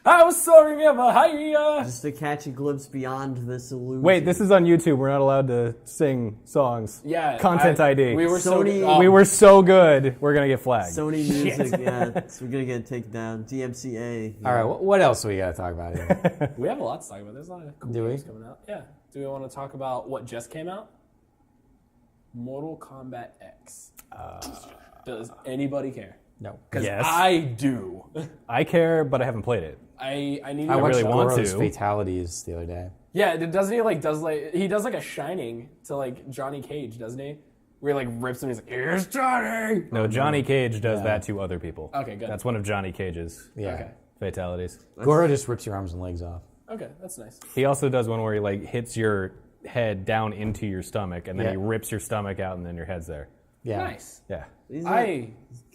I was soaring ever higher.
Just to catch a glimpse beyond this illusion.
Wait, this is on YouTube. We're not allowed to sing songs.
Yeah,
Content ID.
We were
Sony-
so
We were so good, we're going to get flagged.
Sony Music, yeah, so we're gonna get taken down. DMCA.
All right. What else we got to talk about here?
We have a lot to talk about. There's a lot of cool
Do we?
games coming out. Yeah. Do we want to talk about what just came out? Mortal Kombat X. Does anybody care?
No.
Because
Yes.
I do.
I care, but I haven't played it.
I need.
I
to
watched
really want
Goro's
to.
fatalities the other day.
Yeah, doesn't he he does like a Shining to like Johnny Cage, doesn't he? Where he like rips him. He's like, "Here's Johnny."
No, Johnny Cage does
Yeah.
that to other people.
Okay, good.
That's one of Johnny Cage's
Yeah.
Okay.
fatalities.
Goro just rips your arms and legs off.
Okay, that's nice.
He also does one where he like hits your head down into your stomach, and then
Yeah.
he rips your stomach out, and then your head's there.
Yeah.
Nice.
Yeah.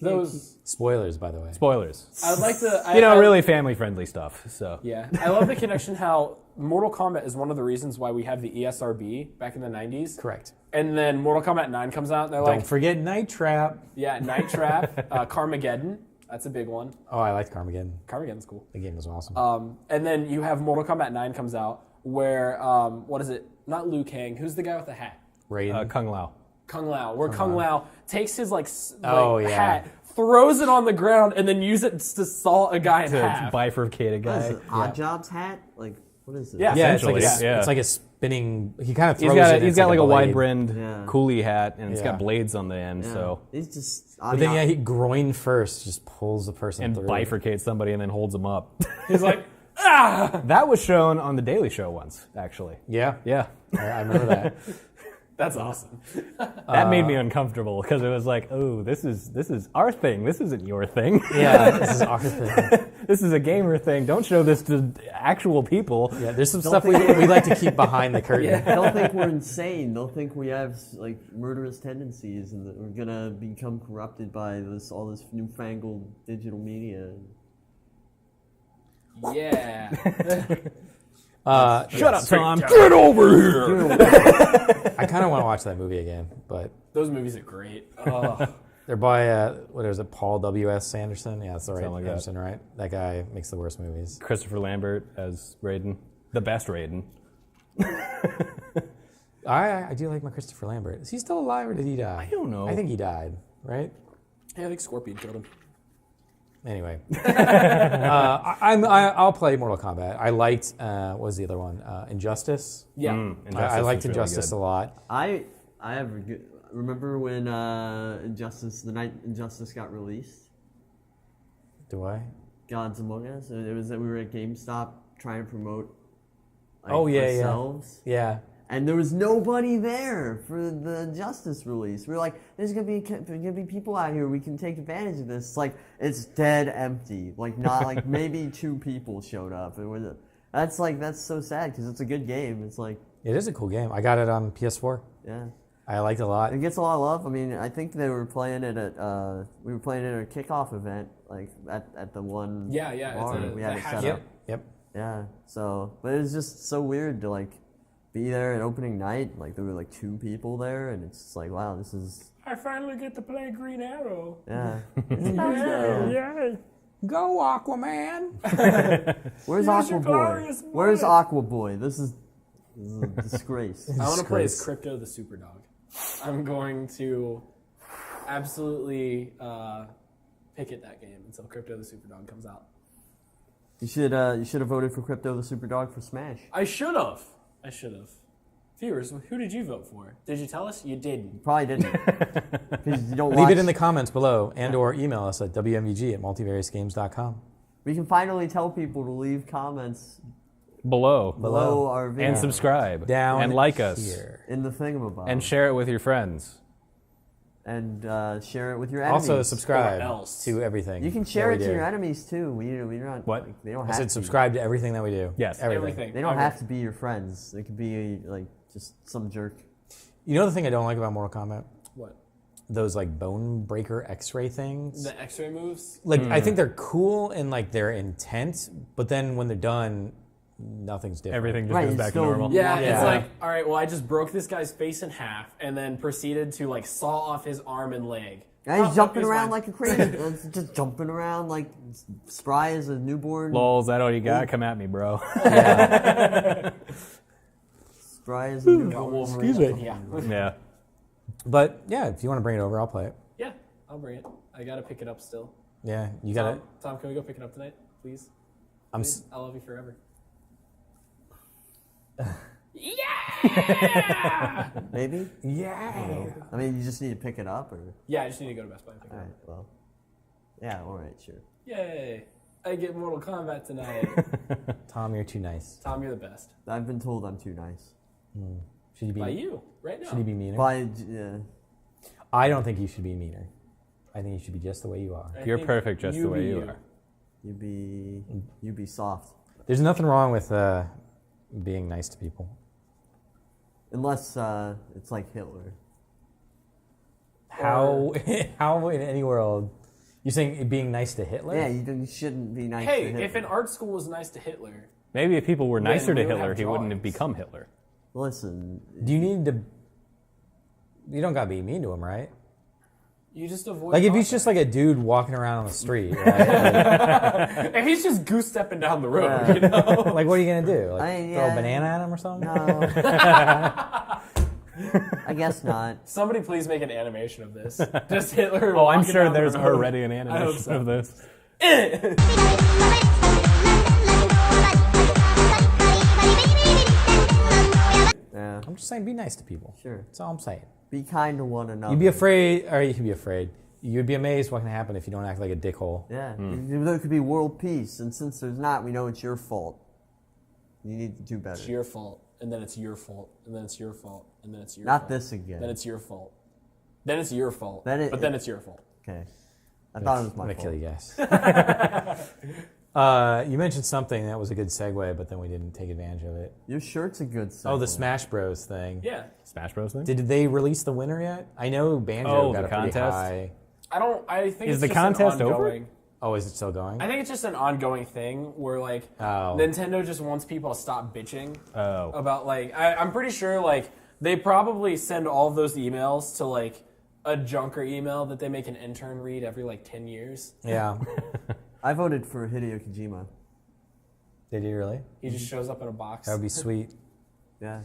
Those.
Spoilers, by the way.
Spoilers.
I'd like to.
Really family-friendly stuff. So
Yeah, I love the connection. How Mortal Kombat is one of the reasons why we have the ESRB back in the '90s.
Correct.
And then Mortal Kombat 9 comes out, and they're
Don't
like,
forget Night Trap.
yeah, Night Trap, Carmageddon. That's a big one.
Oh, I liked Carmageddon.
Carmageddon's cool.
The game was awesome.
And then you have Mortal Kombat 9 comes out, where what is it? Not Liu Kang. Who's the guy with the hat?
Raiden.
Kung Lao.
Kung Lao. Where Kung Lao takes his
Oh, yeah.
hat, throws it on the ground, and then uses it to saw a guy in
To
half.
bifurcate a
What is
guy.
it? Odd Jobs hat? Like, what is it?
Yeah.
yeah, it's like,
essentially, yeah.
it's like a spinning. He kind of throws
He's got,
it.
he's
it's
got like a
blade.
wide-brimmed
Yeah.
coolie hat, and it's
Yeah.
got blades on the end.
Yeah.
So
He's just.
But then, yeah, he groin first just pulls the person
and
through.
bifurcates somebody and then holds them up.
He's like, ah!
That was shown on the Daily Show once, actually.
Yeah,
Yeah.
I remember that.
That's awesome.
That made me uncomfortable because it was like, oh, this is our thing. This isn't your thing.
Yeah, this is our thing.
This is a gamer thing. Don't show this to actual people.
Yeah, there's some stuff we like to keep behind the curtain.
They'll think we're insane. They'll think we have like murderous tendencies, and that we're gonna become corrupted by all this newfangled digital media.
Yeah.
Shut up, Tom.
Get over here! I kind of want to watch that movie again, but
Those movies are great. Oh.
they're by what is it? Paul W.S. Sanderson. Yeah, that's the right
Something like that.
Anderson, right? That guy makes the worst movies.
Christopher Lambert as Raiden. The best Raiden.
I do like my Christopher Lambert. Is he still alive or did he die?
I don't know.
I think he died, right?
Yeah, I think Scorpion killed him.
Anyway, I'll play Mortal Kombat. I liked what was the other one? Injustice.
Yeah.
I liked
was really
Injustice
good.
a lot.
I have remember when the night Injustice got released.
Do I?
Gods Among Us. It was that we were at GameStop trying to promote. Like,
Oh, yeah, yeah.
ourselves.
Yeah.
And there was nobody there for the Justice release. We were like, there's gonna be people out here. We can take advantage of this. Like, it's dead empty. Like, not like maybe 2 people showed up. That's so sad because it's a good game. It's like,
It is a cool game. I got it on PS4.
yeah,
I liked it a lot.
it gets a lot of love. I mean, I think they were playing it at we were playing it at a kickoff event, like at the one.
Yeah, yeah, it's
bar.
a-
We had
the
it
hack-
set
Yep.
up.
Yep.
Yeah. So, but it was just so weird to like be there at opening night. Like there were like 2 people there, and it's just like, wow, this is
I finally get to play Green Arrow.
yeah.
Yeah.
Go Aquaman.
Where's
Here's your
Aqua Boy?
glorious
Where's
bullet.
Aqua Boy? This is a disgrace.
I want to play as
Disgrace.
Crypto the Superdog. I'm going to absolutely picket that game until Crypto the Superdog comes out.
You should have voted for Crypto the Superdog for Smash.
I should have. Viewers, who did you vote for? Did you tell us? You didn't.
Probably didn't. 'Cause you don't
Leave
watch.
it in the comments below and or email us at wmvg@multivariousgames.com.
We can finally tell people to leave comments
Below.
our video
And subscribe.
Down
and like us.
here.
in the thingamabob
And share it with your friends.
and share it with your enemies.
Also subscribe
Or else.
to everything.
You can share
that
it
we
to
do.
your enemies too. We're not
What?
like, they don't
I
have
said
to.
subscribe to everything that we do.
Yes.
Everything.
They don't
Okay.
have to be your friends. They could be like just some jerk.
You know the thing I don't like about Mortal Kombat?
What?
Those like bone breaker X-ray things.
The X-ray moves?
Like I think they're cool in like their intent, but then when they're done, nothing's different.
Everything just
Right,
goes
it's
back to
still-
normal.
Yeah,
Yeah.
it's like, all right, well, I just broke this guy's face in half and then proceeded to like saw off his arm and leg.
And he's
Oh,
jumping
it's
around
fine.
like a crazy. It's just jumping around like spry as a newborn.
Lol, is that all you got? Come at me, bro.
Spry as a newborn.
Got Wolverine.
Excuse me.
Yeah.
Yeah.
But yeah, if you want to bring it over, I'll play it.
Yeah, I'll bring it. I gotta pick it up still.
Yeah, you got it.
Tom, can we go pick it up tonight, please?
I'm
Please? I love you forever.
Maybe.
yeah.
I mean, you just need to pick it up, or
Yeah, I just need to go to Best Buy and pick it
all
up.
right. Well, yeah. All right. Sure.
Yay! I get Mortal Kombat tonight.
Tom, you're too nice.
Tom, you're the best.
I've been told I'm too nice.
Should you be?
By you, right now.
Should you be meaner?
By yeah.
I don't think you should be meaner. I think you should be just the way you are.
I
You're
think
perfect just the way
be
you are.
You be soft.
There's nothing wrong with being nice to people.
Unless it's like Hitler.
How how in any world? You're saying being nice to Hitler?
Yeah, you shouldn't be nice to
Hey,
Hitler.
if an art school was nice to Hitler,
Maybe if people were nicer
we
to
would
Hitler,
have
he wouldn't have
drawings.
become Hitler.
Listen,
Do you need to? You don't gotta be mean to him, right?
you just avoid.
Like if he's
contact.
just like a dude walking around on the street, right?
if he's just goose stepping down the road,
Yeah.
you know.
Like what are you gonna do? Like
I-
throw a
yeah.
banana at him or something?
no. I guess not.
Somebody please make an animation of this. Just Hitler.
Oh, I'm
walking
sure
down the
there's
road.
already an
hope
animation
so.
of this.
Yeah,
I'm just saying, be nice to people.
sure.
That's all I'm saying.
Be kind to one another.
You'd be afraid, or you could be afraid. You'd be amazed what can happen if you don't act like a dickhole.
Yeah, there could be world peace, and since there's not, we know it's your fault. You need to do better.
It's your fault, and then it's your fault, and then it's your fault, and then it's your
Not
fault.
this again.
Then it's your fault. Then it's your fault.
Then
but then it's your fault.
Okay. I thought it was
I'm
my
gonna
fault.
kill you guys. You mentioned something that was a good segue, but then we didn't take advantage of it.
Your shirt's a good segue.
Oh, the Smash Bros thing.
Yeah.
Smash Bros thing?
Did they release the winner yet? I know Banjo
Oh,
got
the
a pretty
contest?
high.
I think
Is
it's
the
just
contest
an
over?
ongoing,
Oh, is it still going?
I think it's just an ongoing thing where like
Oh.
Nintendo just wants people to stop bitching
Oh.
about like I'm pretty sure like they probably send all of those emails to like a junker email that they make an intern read every like 10 years.
Yeah.
I voted for Hideo Kojima.
Did you really?
He just shows up in a box.
That would be sweet.
Yeah.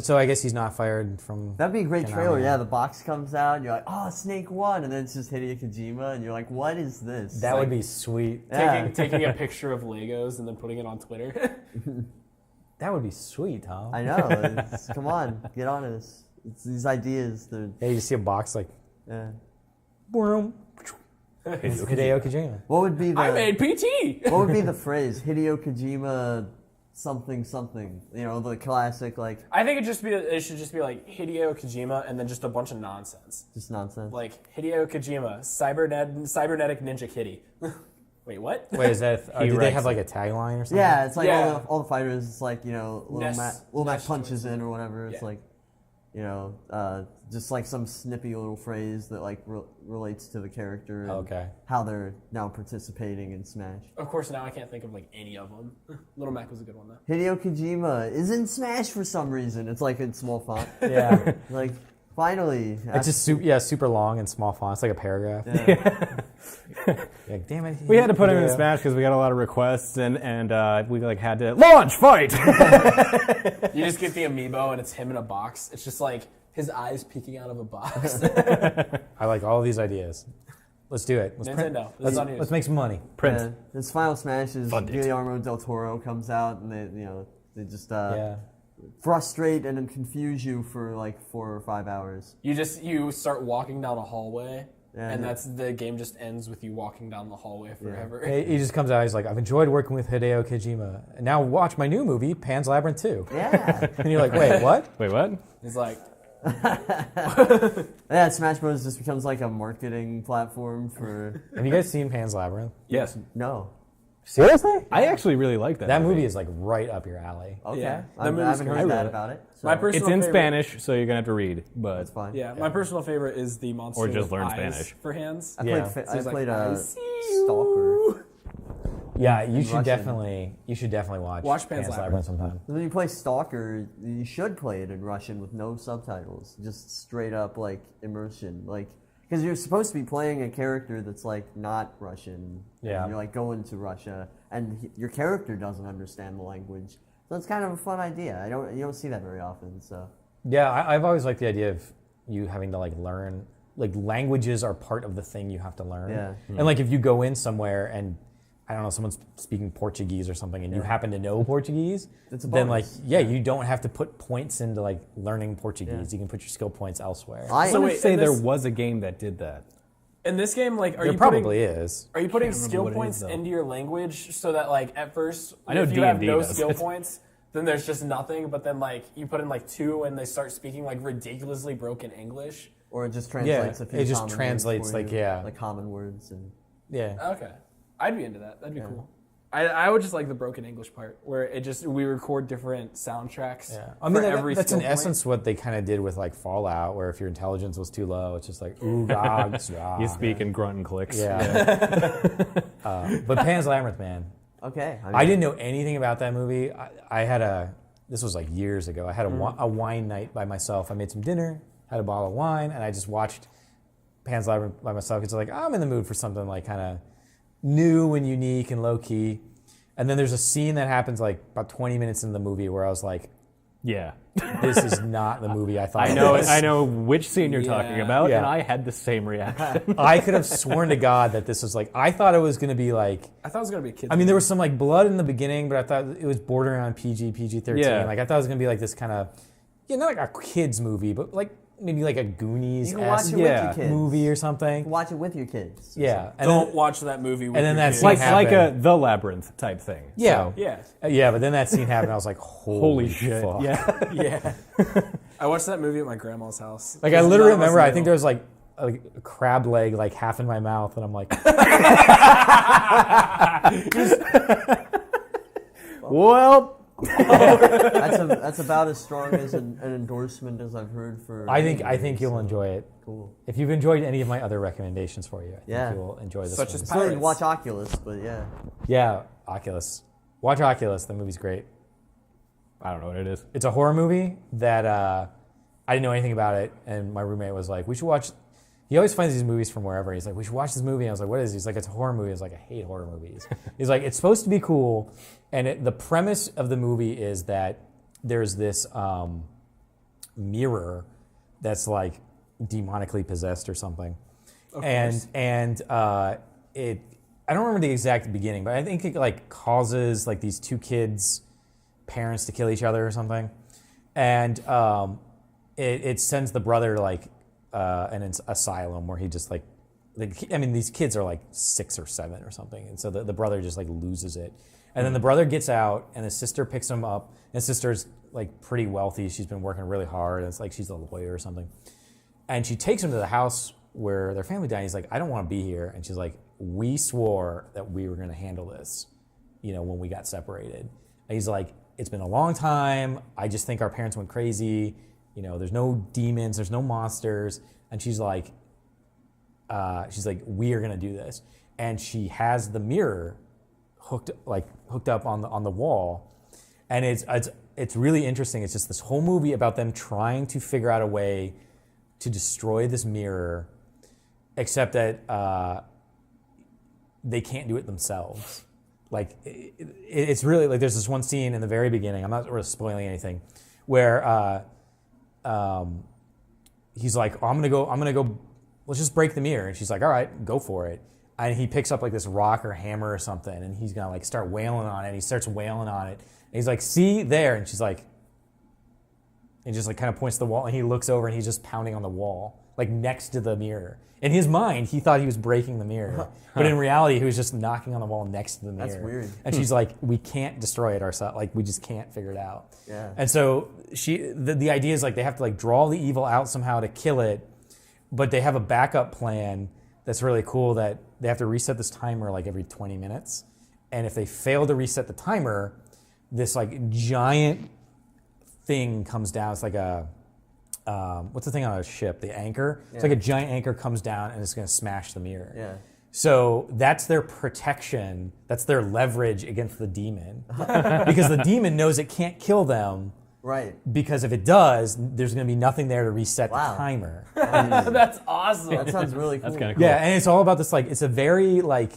So I guess he's not fired from.
That'd be a great
Konami.
trailer. Yeah, the box comes out, and you're like, oh, Snake won, and then it's just Hideo Kojima, and you're like, what is this?
That would be sweet.
Yeah.
taking a picture of Legos and then putting it on Twitter.
That would be sweet, Tom.
I know. Come on, get on this. It's these ideas. They're,
Yeah, you just see a box like,
yeah.
boom. Hideo Kojima.
What would be the
I made PT.
What would be the phrase? Hideo Kojima something something. You know, the classic like
I think it should just be like Hideo Kojima and then just a bunch of nonsense.
just nonsense.
Like Hideo Kojima, cybernetic ninja kitty. Wait, what?
Wait, is that?
He
Did they
writes
have like a tagline or something?
Yeah, it's like
Yeah.
all the fighters. It's like, you know, Little
Ness
Mac punches in or whatever. It's
Yeah.
like, you know, just like some snippy little phrase that like relates to the character and
Okay.
how they're now participating in Smash.
Of course, now I can't think of like any of them. Little Mac was a good one though.
Hideo Kojima is in Smash for some reason. It's like in small font.
Yeah.
Like finally,
It's just super long and small font. It's like a paragraph. Like, damn it.
We had to put him in
Hideo.
Smash because we got a lot of requests, and we like had to launch fight.
You just get the amiibo and it's him in a box. It's just like his eyes peeking out of a box.
I like all these ideas. Let's do it. Let's print-
Nintendo, this is on you.
Let's make some money.
Prince.
His final Smash is
Fund it.
Guillermo del Toro comes out and they just
Yeah.
frustrate and then confuse you for like 4 or 5 hours.
You start walking down a hallway,
Yeah,
and
yeah.
that's the game just ends with you walking down the hallway forever.
He just comes out. He's like, I've enjoyed working with Hideo Kojima. And now watch my new movie, Pan's Labyrinth 2.
Yeah.
And you're like, wait, what?
Wait, what?
He's like,
Yeah, Smash Bros. Just becomes like a marketing platform for
Have you guys seen Pan's Labyrinth?
Yes.
no.
Seriously?
I actually really like that.
That movie is like right up your alley.
Okay,
Yeah,
I
that movie's
haven't
great.
heard
I
that
read it.
about it. So
My personal
It's in
favorite-
Spanish, so you're gonna have to read, but
that's fine.
yeah, my personal favorite is the monster
Or just
with
learn
eyes
Spanish.
for hands.
I
Yeah.
played,
So he's
I
like,
played
"I
a
see you."
Stalker.
Yeah, you should
Russian.
definitely watch
Pan's
Labyrinth sometime.
When you play Stalker, you should play it in Russian with no subtitles, just straight up like immersion, like because you're supposed to be playing a character that's like not Russian.
Yeah.
And you're like going to Russia, and your character doesn't understand the language, so it's kind of a fun idea. You don't see that very often. So
Yeah, I've always liked the idea of you having to like learn, like languages are part of the thing you have to learn.
Yeah.
And like if you go in somewhere and I don't know, someone's speaking Portuguese or something and you happen to know Portuguese,
It's a
then like,
bonus.
you don't have to put points into like learning Portuguese.
Yeah.
You can put your skill points elsewhere.
I
I would
wait,
say
and
there
this-
was a game that did that.
In this game, like,
There probably is.
Are you putting
remember
skill
what it is,
points
though.
into your language so that, like, at first,
I know
if you have
D&D
no
does
skill
it.
points, then there's just nothing. But then, like, you put in like 2, and they start speaking like ridiculously broken English.
or it just translates.
Yeah,
a few
it just
common words
translates,
for
like,
you,
yeah.
like common words and
Yeah.
Okay, I'd be into that. That'd be cool. I would just like the broken English part where we record different soundtracks.
Yeah, I mean that's
skill
in
point.
essence what they kind of did with like Fallout, where if your intelligence was too low, it's just like ooh, God,
You speak in grunt and clicks.
Yeah. But Pan's Labyrinth, man,
Okay.
I didn't know anything about that movie. I had this was like years ago. I had a wine night by myself. I made some dinner, had a bottle of wine, and I just watched Pan's Labyrinth by myself. It's like I'm in the mood for something like kind of new and unique and low key. And then there's a scene that happens like about 20 minutes in the movie where I was like,
Yeah.
this is not the movie I thought
I
it
know
was.
I know which scene you're talking about,
Yeah.
and I had the same reaction.
I could have sworn to God that this was like, I thought it was going to be like,
I thought it was gonna be a kid's
I mean, there was some like blood in the beginning, but I thought it was bordering on PG-13.
Yeah.
Like I thought it was going to be like this kind of, not like a kid's movie, but like movie like a Goonies
You can watch it with
Yeah.
your kids.
movie or
You
something.
can watch it with your kids.
Yeah. And
Don't
then,
watch that movie with
and then
your
that
kids.
scene
like
happened.
The Labyrinth type thing.
Yeah.
So,
Yeah.
But then that scene happened. I was like, holy
shit.
fuck.
Yeah.
Yeah. I watched that movie at my grandma's house.
Like I
Because
literally
none of us
remember, I
knew.
think there was like a crab leg like half in my mouth, and I'm like,
Well,
That's about as strong as an endorsement as I've heard for.
I think
any movie,
you'll
so
enjoy it.
Cool.
If you've enjoyed any of my other recommendations for you, I think
Yeah.
you'll enjoy this
Such
one.
as
Still need to
Pirates.
watch Oculus, but yeah.
Yeah, Oculus. Watch Oculus. The movie's great.
I don't know what it is.
It's a horror movie that I didn't know anything about it, and my roommate was like, "We should watch." He always finds these movies from wherever. He's like, "We should watch this movie." And I was like, "What is it?" He's like, "It's a horror movie." I was like, "I hate horror movies." He's like, "It's supposed to be cool," and the premise of the movie is that there's this mirror that's like demonically possessed or something, and it. I don't remember the exact beginning, but I think it like causes like these two kids' parents to kill each other or something, and it sends the brother to like an asylum where he just like these kids are like 6 or 7 or something, and so the brother just like loses it, and then the brother gets out, and the sister picks him up, and the sister's like pretty wealthy. She's been working really hard, and it's like she's a lawyer or something, and she takes him to the house where their family died. He's like, "I don't want to be here," and she's like, "We swore that we were going to handle this, when we got separated." And he's like, "It's been a long time. I just think our parents went crazy. There's no demons, there's no monsters." And she's like, "We are going to do this." And she has the mirror hooked up on the wall, and it's really interesting. It's just this whole movie about them trying to figure out a way to destroy this mirror, except that they can't do it themselves. Like it's really like there's this one scene in the very beginning. I'm not really spoiling anything, where he's like, I'm gonna go. Let's just break the mirror. And she's like, all right, go for it. And he picks up like this rock or hammer or something, and he's gonna like start wailing on it. He starts wailing on it. And he's like, see there. And she's like, and just like kind of points to the wall, and he looks over and he's just pounding on the wall, like next to the mirror. In his mind, he thought he was breaking the mirror, but in reality, he was just knocking on the wall next to the mirror.
That's weird.
And she's like, we can't destroy it ourselves. Like, we just can't figure it out.
Yeah.
And so the idea is like they have to like draw the evil out somehow to kill it, but they have a backup plan that's really cool, that they have to reset this timer like every 20 minutes. And if they fail to reset the timer, this like giant thing comes down. It's like a what's the thing on a ship? The anchor. It's like a giant anchor comes down and it's going to smash the mirror.
Yeah.
So that's their protection. That's their leverage against the demon, because the demon knows it can't kill them.
Right.
Because if it does, there's going to be nothing there to reset
Wow.
the timer.
That's awesome.
That sounds really cool.
That's kind of cool.
Yeah, and it's all about this like it's a very like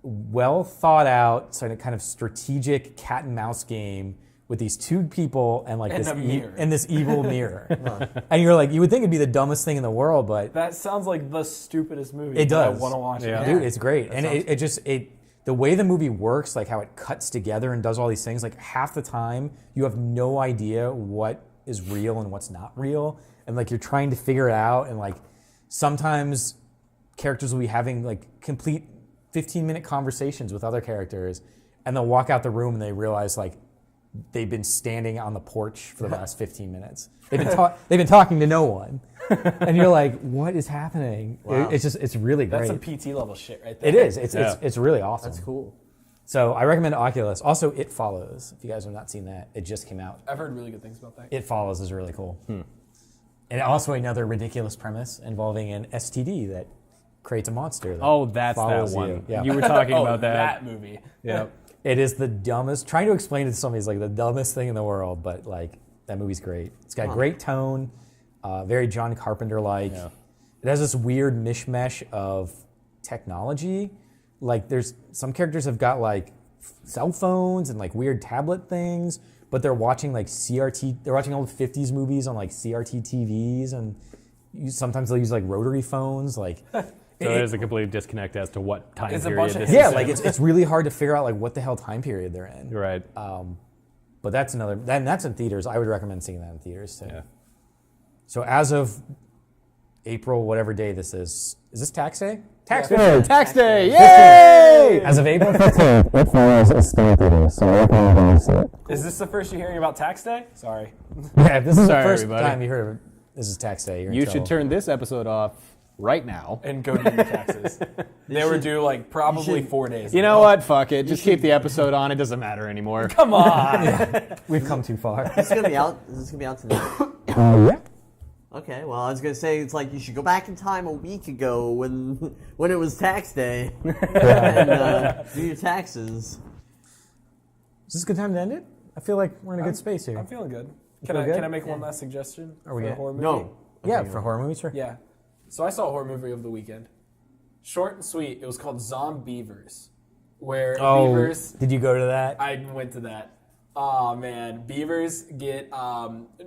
well thought out sort of kind of strategic cat and mouse game with these two people and like
And
this
a mirror.
and this evil mirror. And you're like, you would think it'd be the dumbest thing in the world, but
That sounds like the stupidest movie.
it
but I
does.
want to watch
Yeah.
it.
Dude, it's great. And the way the movie works, like how it cuts together and does all these things, like half the time you have no idea what is real and what's not real. And like you're trying to figure it out, and like sometimes characters will be having like complete 15-minute conversations with other characters, and they'll walk out the room and they realize like they've been standing on the porch for the last 15 minutes. They've been talking to no one. And you're like, what is happening?
Wow.
It's really great.
That's some PT level shit right there.
It is. It's
Yeah.
it's really awesome.
That's cool.
So I recommend Oculus. Also, It Follows. If you guys have not seen that, it just came out.
I've heard really good things about that.
It Follows is really cool. And also another ridiculous premise involving an STD that creates a monster. That
that's that
follows
one.
You. Yeah.
You were talking
Oh,
about that.
movie.
Yeah.
It is the dumbest. Trying to explain it to somebody is like the dumbest thing in the world, but like that movie's great. It's got great tone, very John Carpenter-like.
Yeah.
It has this weird mishmash of technology. Like there's some characters have got like cell phones and like weird tablet things, but they're watching like CRT. They're watching old 50s movies on like CRT TVs, and sometimes they'll use like rotary phones. Like
So there's a complete disconnect as to what time
It's a
period
bunch of
this
yeah,
is.
like it's really hard to figure out like what the hell time period they're in.
Right.
But that's another. That's in theaters. I would recommend seeing that in theaters too.
Yeah.
So as of April, whatever day this is this tax day? Tax day! Tax day! Yay! As of April 15th,
It Follows is still in theaters, so I recommend going to see it.
Is this the first you're hearing about Tax Day? Sorry.
yeah, if this is
Sorry,
the first
everybody.
time you heard of this is tax day. You're in
You
trouble.
should turn this episode off right now.
And go do your taxes. They were due like probably 4 days
You
ago.
know what? Fuck it. Just keep the episode on. It doesn't matter anymore.
Come on.
We've come too far.
Is this gonna be out? Is this gonna be out tonight?
Yeah.
Okay, well, I was gonna say it's like you should go back in time a week ago when it was tax day and do your taxes.
Is this a good time to end it? I feel like we're in a good space here.
I'm feeling good.
feel
Can
good?
I make one last suggestion
we
for a
good?
horror movie?
No.
Yeah,
Okay,
for horror movies, sure.
Yeah. So I saw a horror movie over the weekend. Short and sweet. It was called Zombeavers, where beavers.
Did you go to that?
I went to that. Oh man, beavers get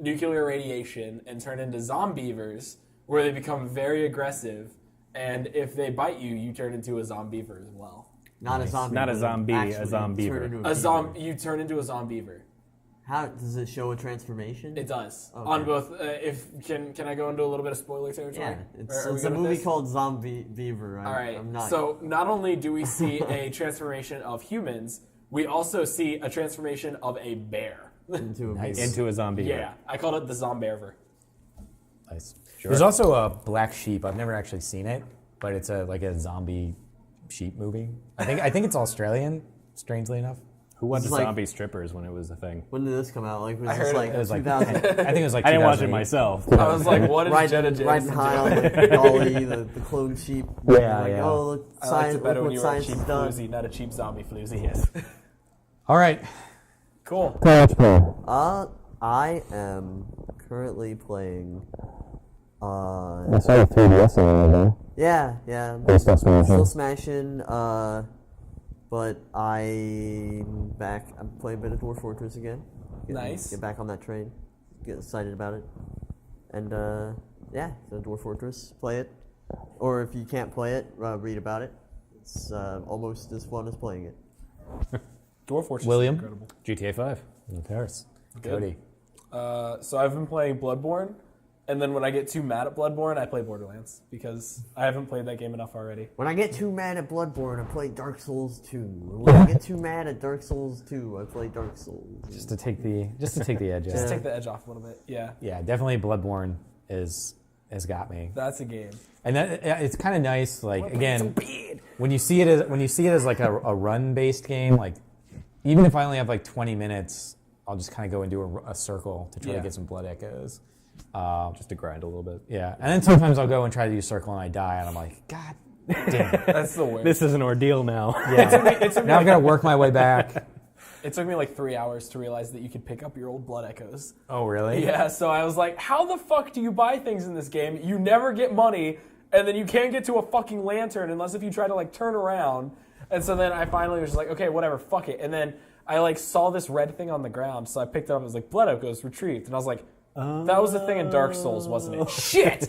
nuclear radiation and turn into zombeavers, where they become very aggressive. And if they bite you, you turn into a zombeaver as well.
Not a zombie.
Not a
but
zombie, a
actually
zombiever.
turn into
You turn into a zombeaver.
How does it show a transformation?
It does
Okay.
on both. Can I go into a little bit of spoiler territory?
Yeah,
Are we
it's a
good with
movie
this?
called Zombie Beaver.
All right.
I'm not.
So not only do we see a transformation of humans, we also see a transformation of a bear.
into a
Nice.
beaver.
Into a zombie.
Yeah, I called it the Zombeaver.
Nice. There's also a Black Sheep. I've never actually seen it, but it's like a zombie sheep movie. I think it's Australian, strangely enough.
Who watched
This is like-
zombie strippers when it was a thing?
When did this come out? Like, was
I
this
heard
like
It was like
2000?
I think it was like
I didn't watch it
2008.
myself.
I was like, what is Jenna
riding
Jameson
high on
doing?
the dolly, the clone sheep.
Yeah,
like,
yeah.
oh, look,
I liked
science,
it better
look
when
what
you were a
science
cheap
has done.
floozy, not a cheap zombie floozy. Yes.
All right.
Cool.
Let's play.
I am currently playing.
I saw the 3DS in there,
Yeah.
though. Still smashing.
Still smashing. But I'm back. I'm playing a bit of Dwarf Fortress again.
Nice.
Get back on that train. Get excited about it. And yeah, so Dwarf Fortress. Play it. Or if you can't play it, read about it. It's almost as fun as playing it.
Dwarf Fortress
William?
is incredible.
GTA 5.
In Paris.
Good.
Cody.
So I've been playing Bloodborne, and then when I get too mad at Bloodborne, I play Borderlands because I haven't played that game enough already.
When I get too mad at Bloodborne, I play Dark Souls 2. When I get too mad at Dark Souls 2, I play Dark Souls.
Just to take the edge
Just
out.
take the edge off a little bit. Yeah,
Yeah, definitely Bloodborne has got me.
that's a game.
And that it's kind of nice, like again, when you see it as like a run based game, like even if I only have like 20 minutes, I'll just kind of go and do a circle to try
Yeah.
to get some blood echoes.
Just to grind a little bit.
Yeah, and then sometimes I'll go and try to do circle and I die, and I'm like, God damn it!
That's the worst.
This is an ordeal now.
It took me
Now I've got to work my way back.
It took me like 3 hours to realize that you could pick up your old blood echoes.
Oh really?
Yeah, so I was like, how the fuck do you buy things in this game? You never get money, and then you can't get to a fucking lantern unless if you try to like turn around. And so then I finally was just like, okay, whatever, fuck it. And then I like saw this red thing on the ground, so I picked it up. It was like blood echoes retrieved, and I was like, that was the thing in Dark Souls, wasn't it? Shit.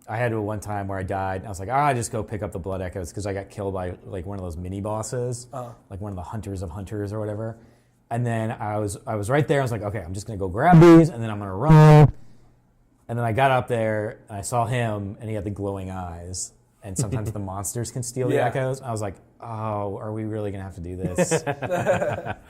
I had one time where I died, and I was like, I just go pick up the blood echoes because I got killed by like one of those mini bosses, like one of the hunters of hunters or whatever. And then I was right there. I was like, okay, I'm just gonna go grab these, and then I'm gonna run. And then I got up there, and I saw him, and he had the glowing eyes. And sometimes the monsters can steal the
Yeah.
echoes. I was like, oh, are we really going to have to do this?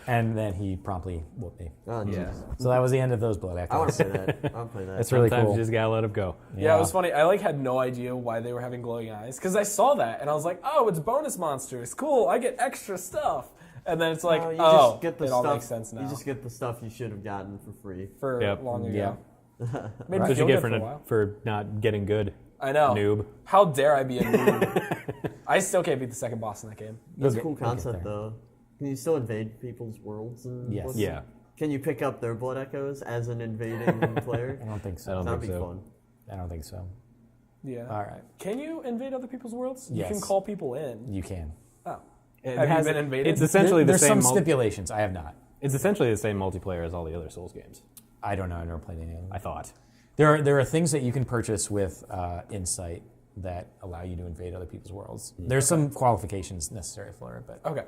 And then he promptly whooped me.
Oh,
Yeah.
jeez.
So that was the end of those blood
I want
echoes.
to play that. I want to play that.
That's really
Sometimes
cool.
you just gotta let them go.
Yeah, it was funny. I like had no idea why they were having glowing eyes because I saw that and I was like, oh, it's bonus monsters. Cool, I get extra stuff. And then it's like,
You
oh,
just get the
it
stuff,
all makes sense now.
You just get the stuff you should have gotten for free.
for
Yep.
long ago.
Yeah.
Made me
That's what
feel
you get
good for a while.
for not getting good.
I know.
Noob.
How dare I be a noob? I still can't beat the second boss in that game.
That's a
You'll
cool
get there.
concept, though. Can you still invade people's worlds? And
Yes.
what's-
Yeah.
Can you pick up their blood echoes as an invading player?
I don't think so.
I don't
That'd
think
be
so.
fun.
I don't think so.
Yeah.
All right.
Can you invade other people's worlds?
Yes.
You can call people in.
You can.
Oh.
It
Have you
has-
been invaded?
It's essentially
There's
the same.
some stipulations. I have not.
It's essentially the same multiplayer as all the other Souls games.
I don't know. I've never played any of them.
I thought.
There are things that you can purchase with Insight that allow you to invade other people's worlds. There's some qualifications necessary for it, but
Okay.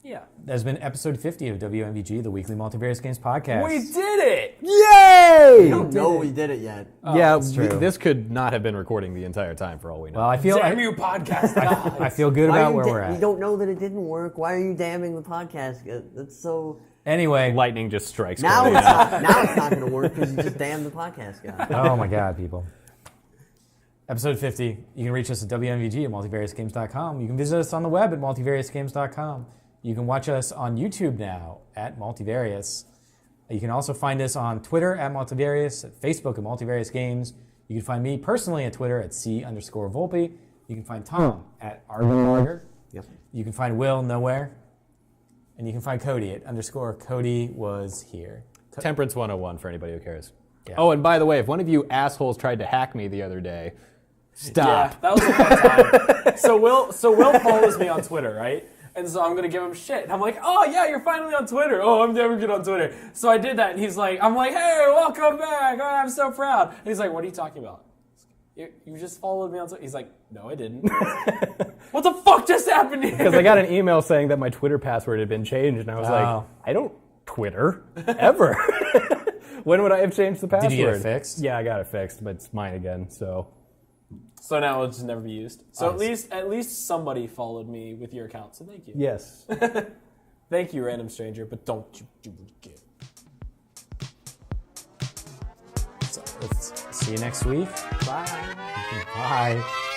Yeah.
there's been episode 50 of WMVG, the weekly Multivarious Games podcast.
We did it!
Yay!
You don't know we did it yet.
Yeah,
that's true.
this could not have been recording the entire time for all we know.
Well, I feel
Damn you, podcast guys.
I feel good
Why
about
are
where
you
we're
You
at.
don't know that it didn't work. Why are you damning the podcast? That's so.
Anyway,
Lightning just strikes.
Now
Cody.
it's not. Now it's not going to work because you just damned the podcast guy.
oh my God, people. Episode 50. You can reach us at WMVG at multivariousgames.com. You can visit us on the web at multivariousgames.com. You can watch us on YouTube now at Multivarious. You can also find us on Twitter at Multivarious, at Facebook at Multivarious Games. You can find me personally at Twitter at C_Volpe. You can find Tom at Argonlogger.
Yep.
You can find Will nowhere. And you can find Cody at _Cody was here.
Temperance 101 for anybody who cares.
Yeah.
Oh, and by the way, if one of you assholes tried to hack me the other day, stop.
Yeah, that was a fun time. So Will follows me on Twitter, right? And so I'm gonna give him shit. And I'm like, oh yeah, you're finally on Twitter. Oh, I'm never good on Twitter. So I did that, and he's like, I'm like, hey, welcome back. Oh, I'm so proud. And he's like, what are you talking about? You just followed me on Twitter. He's like, no, I didn't. What the fuck just happened here?
Because I got an email saying that my Twitter password had been changed, and I was
Oh.
like, I don't Twitter ever. When would I have changed the password?
Did you get it fixed?
Yeah, I got it fixed, but it's mine again. So
So now it'll just never be used. So
Nice.
at least somebody followed me with your account. So thank you.
yes.
Thank you, random stranger. But don't you do it again.
So let's see you next week.
Bye.
Bye.